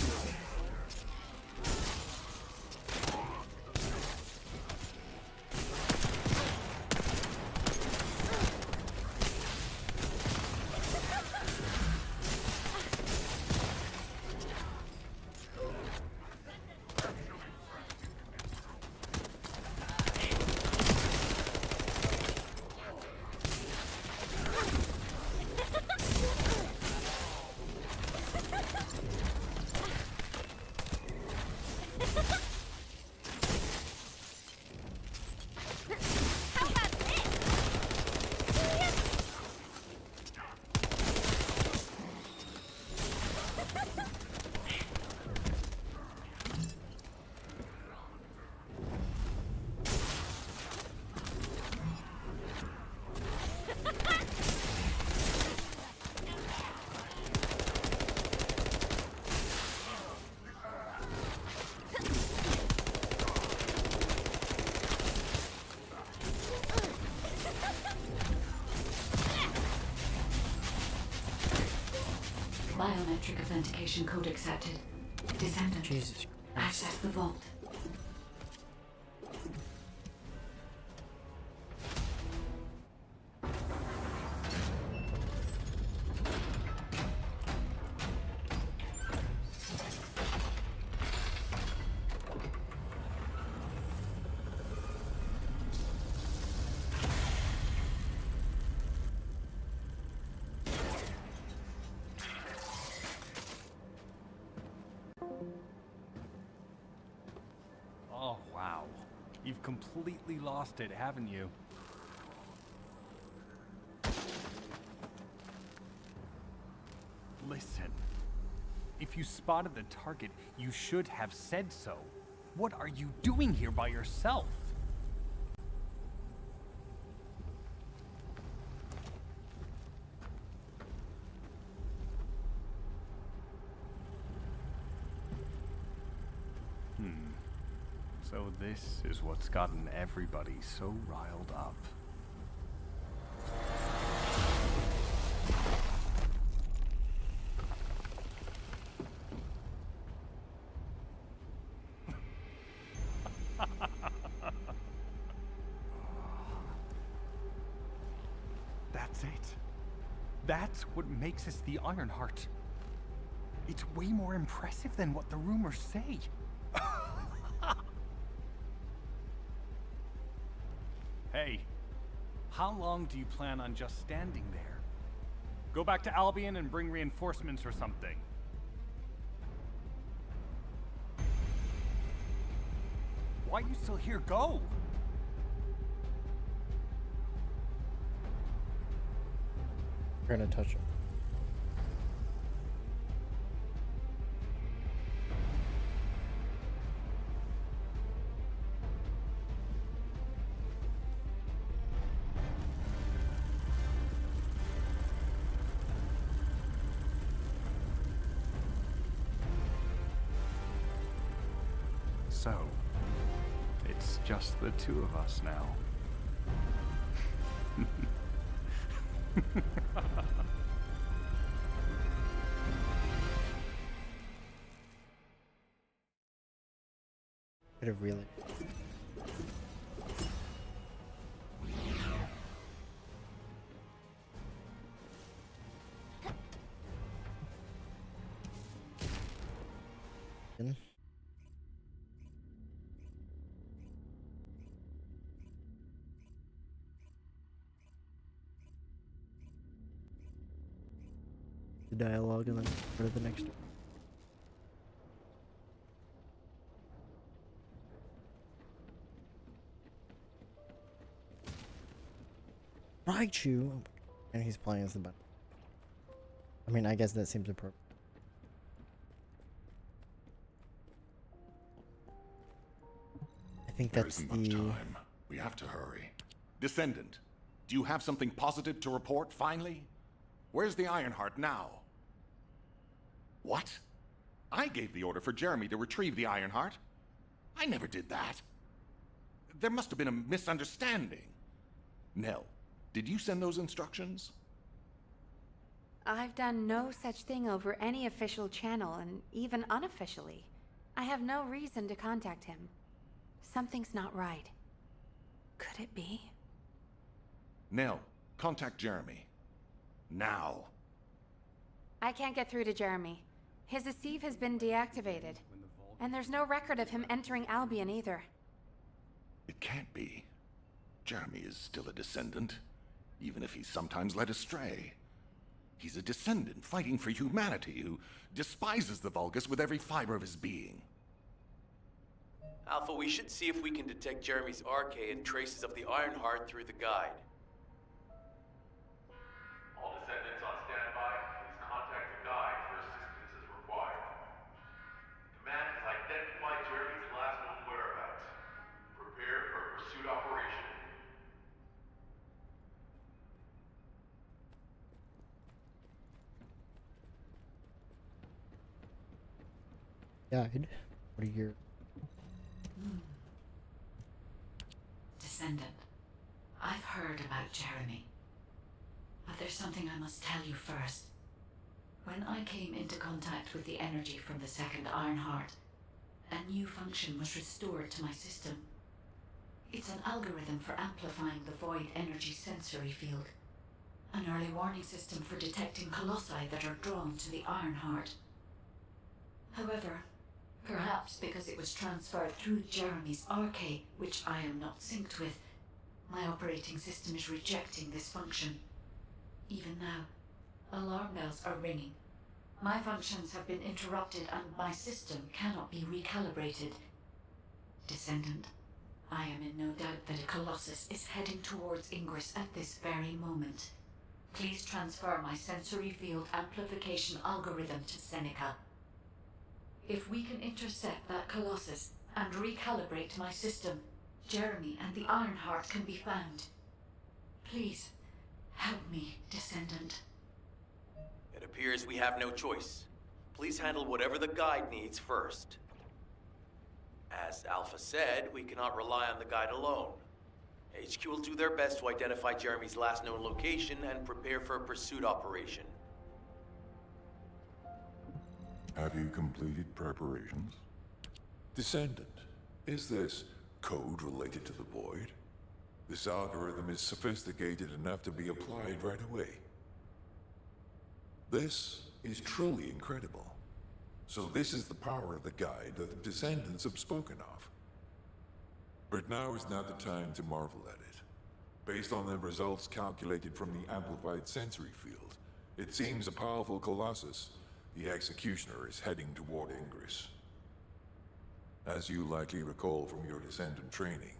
How about this? Serious? Biometric authentication code accepted. Descendant. Jesus Christ. Access the vault. Oh, wow. You've completely lost it, haven't you? Listen. If you spotted the target, you should have said so. What are you doing here by yourself? So this is what's gotten everybody so riled up. That's it. That's what makes us the Ironheart. It's way more impressive than what the rumors say. Hey, how long do you plan on just standing there? Go back to Albion and bring reinforcements or something. Why are you still here? Go! We're gonna touch him. So, it's just the two of us now. Could have really. The dialogue and then go to the next. Raichu, and he's playing as the button. I mean, I guess that seems appropriate. I think There that's isn't much the. time. We have to hurry. Descendant, do you have something positive to report finally? Where's the Ironheart now? What? I gave the order for Jeremy to retrieve the Ironheart. I never did that. There must have been a misunderstanding. Nell, Did you send those instructions? I've done no such thing over any official channel, and even unofficially. I have no reason to contact him. Something's not right. Could it be? Nell, contact Jeremy. Now. I can't get through to Jeremy. His receive has been deactivated. And there's no record of him entering Albion either. It can't be. Jeremy is still a descendant, even if he's sometimes led astray. He's a descendant fighting for humanity who despises the Vulgus with every fiber of his being. Alpha, we should see if we can detect Jeremy's arcade and traces of the Ironheart through the guide. All descendants on standby, please contact the guide for assistance as required. Command has identified Jeremy's last known whereabouts. Prepare for a pursuit operation. Guide. What are your... Descendant, I've heard about Jeremy. But there's something I must tell you first. When I came into contact with the energy from the second Ironheart, a new function was restored to my system. It's an algorithm for amplifying the void energy sensory field. An early warning system for detecting colossi that are drawn to the Ironheart. However, perhaps because it was transferred through Jeremy's arcade, which I am not synced with, my operating system is rejecting this function. Even now, alarm bells are ringing. My functions have been interrupted and my system cannot be recalibrated. Descendant, I am in no doubt that a Colossus is heading towards Ingress at this very moment. Please transfer my sensory field amplification algorithm to Seneca. If we can intercept that Colossus and recalibrate my system, Jeremy and the Ironheart can be found. Please, help me, Descendant. It appears we have no choice. Please handle whatever the guide needs first. As Alpha said, we cannot rely on the guide alone. HQ will do their best to identify Jeremy's last known location and prepare for a pursuit operation. Have you completed preparations? Descendant, is this code related to the Void? This algorithm is sophisticated enough to be applied right away. This is truly incredible. So this is the power of the guide that the Descendants have spoken of. But now is not the time to marvel at it. Based on the results calculated from the amplified sensory field, it seems a powerful Colossus, the Executioner, is heading toward Ingress. As you likely recall from your Descendant training,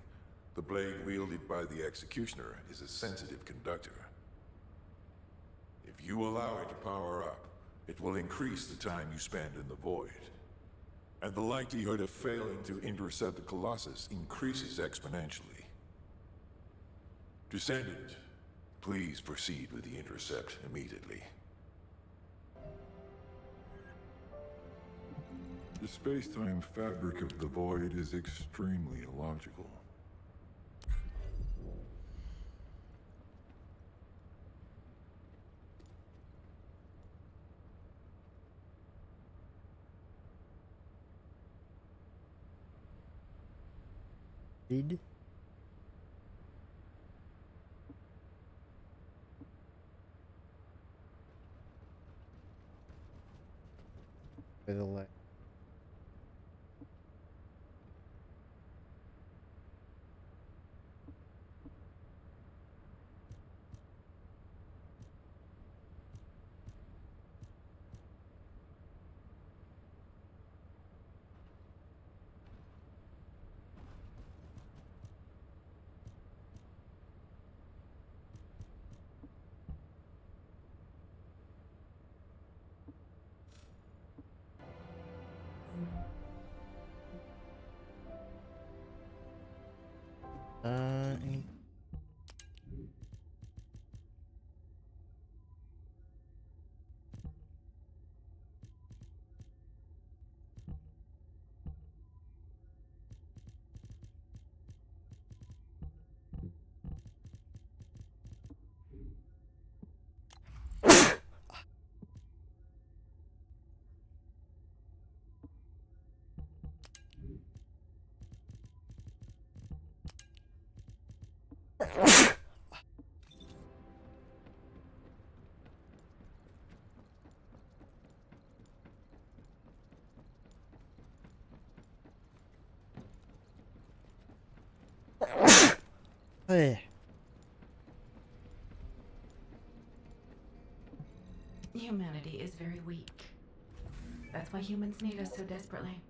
the blade wielded by the Executioner is a sensitive conductor. If you allow it to power up, it will increase the time you spend in the Void. And the likelihood of failing to intercept the Colossus increases exponentially. Descendant, please proceed with the intercept immediately. The space-time fabric of the Void is extremely illogical. Did for the light. Hey. Humanity is very weak. That's why humans need us so desperately.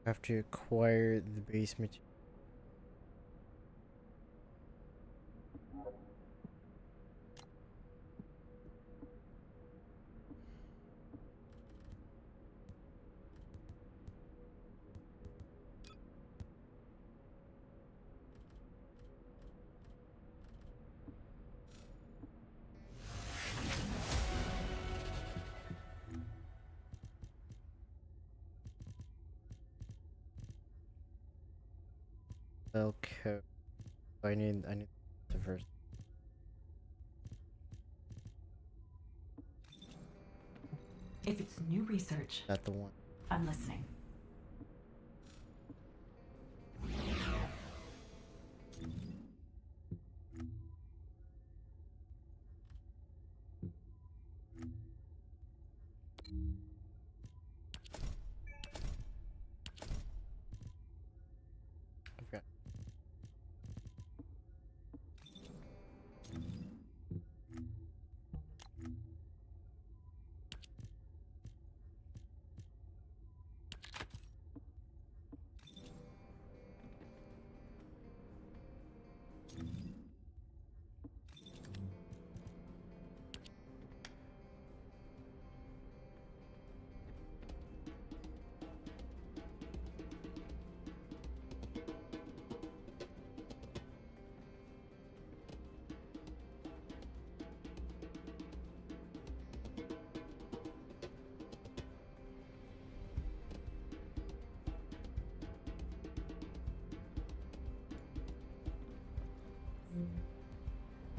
Have to acquire the base material. Okay. I need the first. If it's new research, That the one. I'm listening. Okay.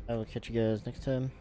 I will catch you guys next time.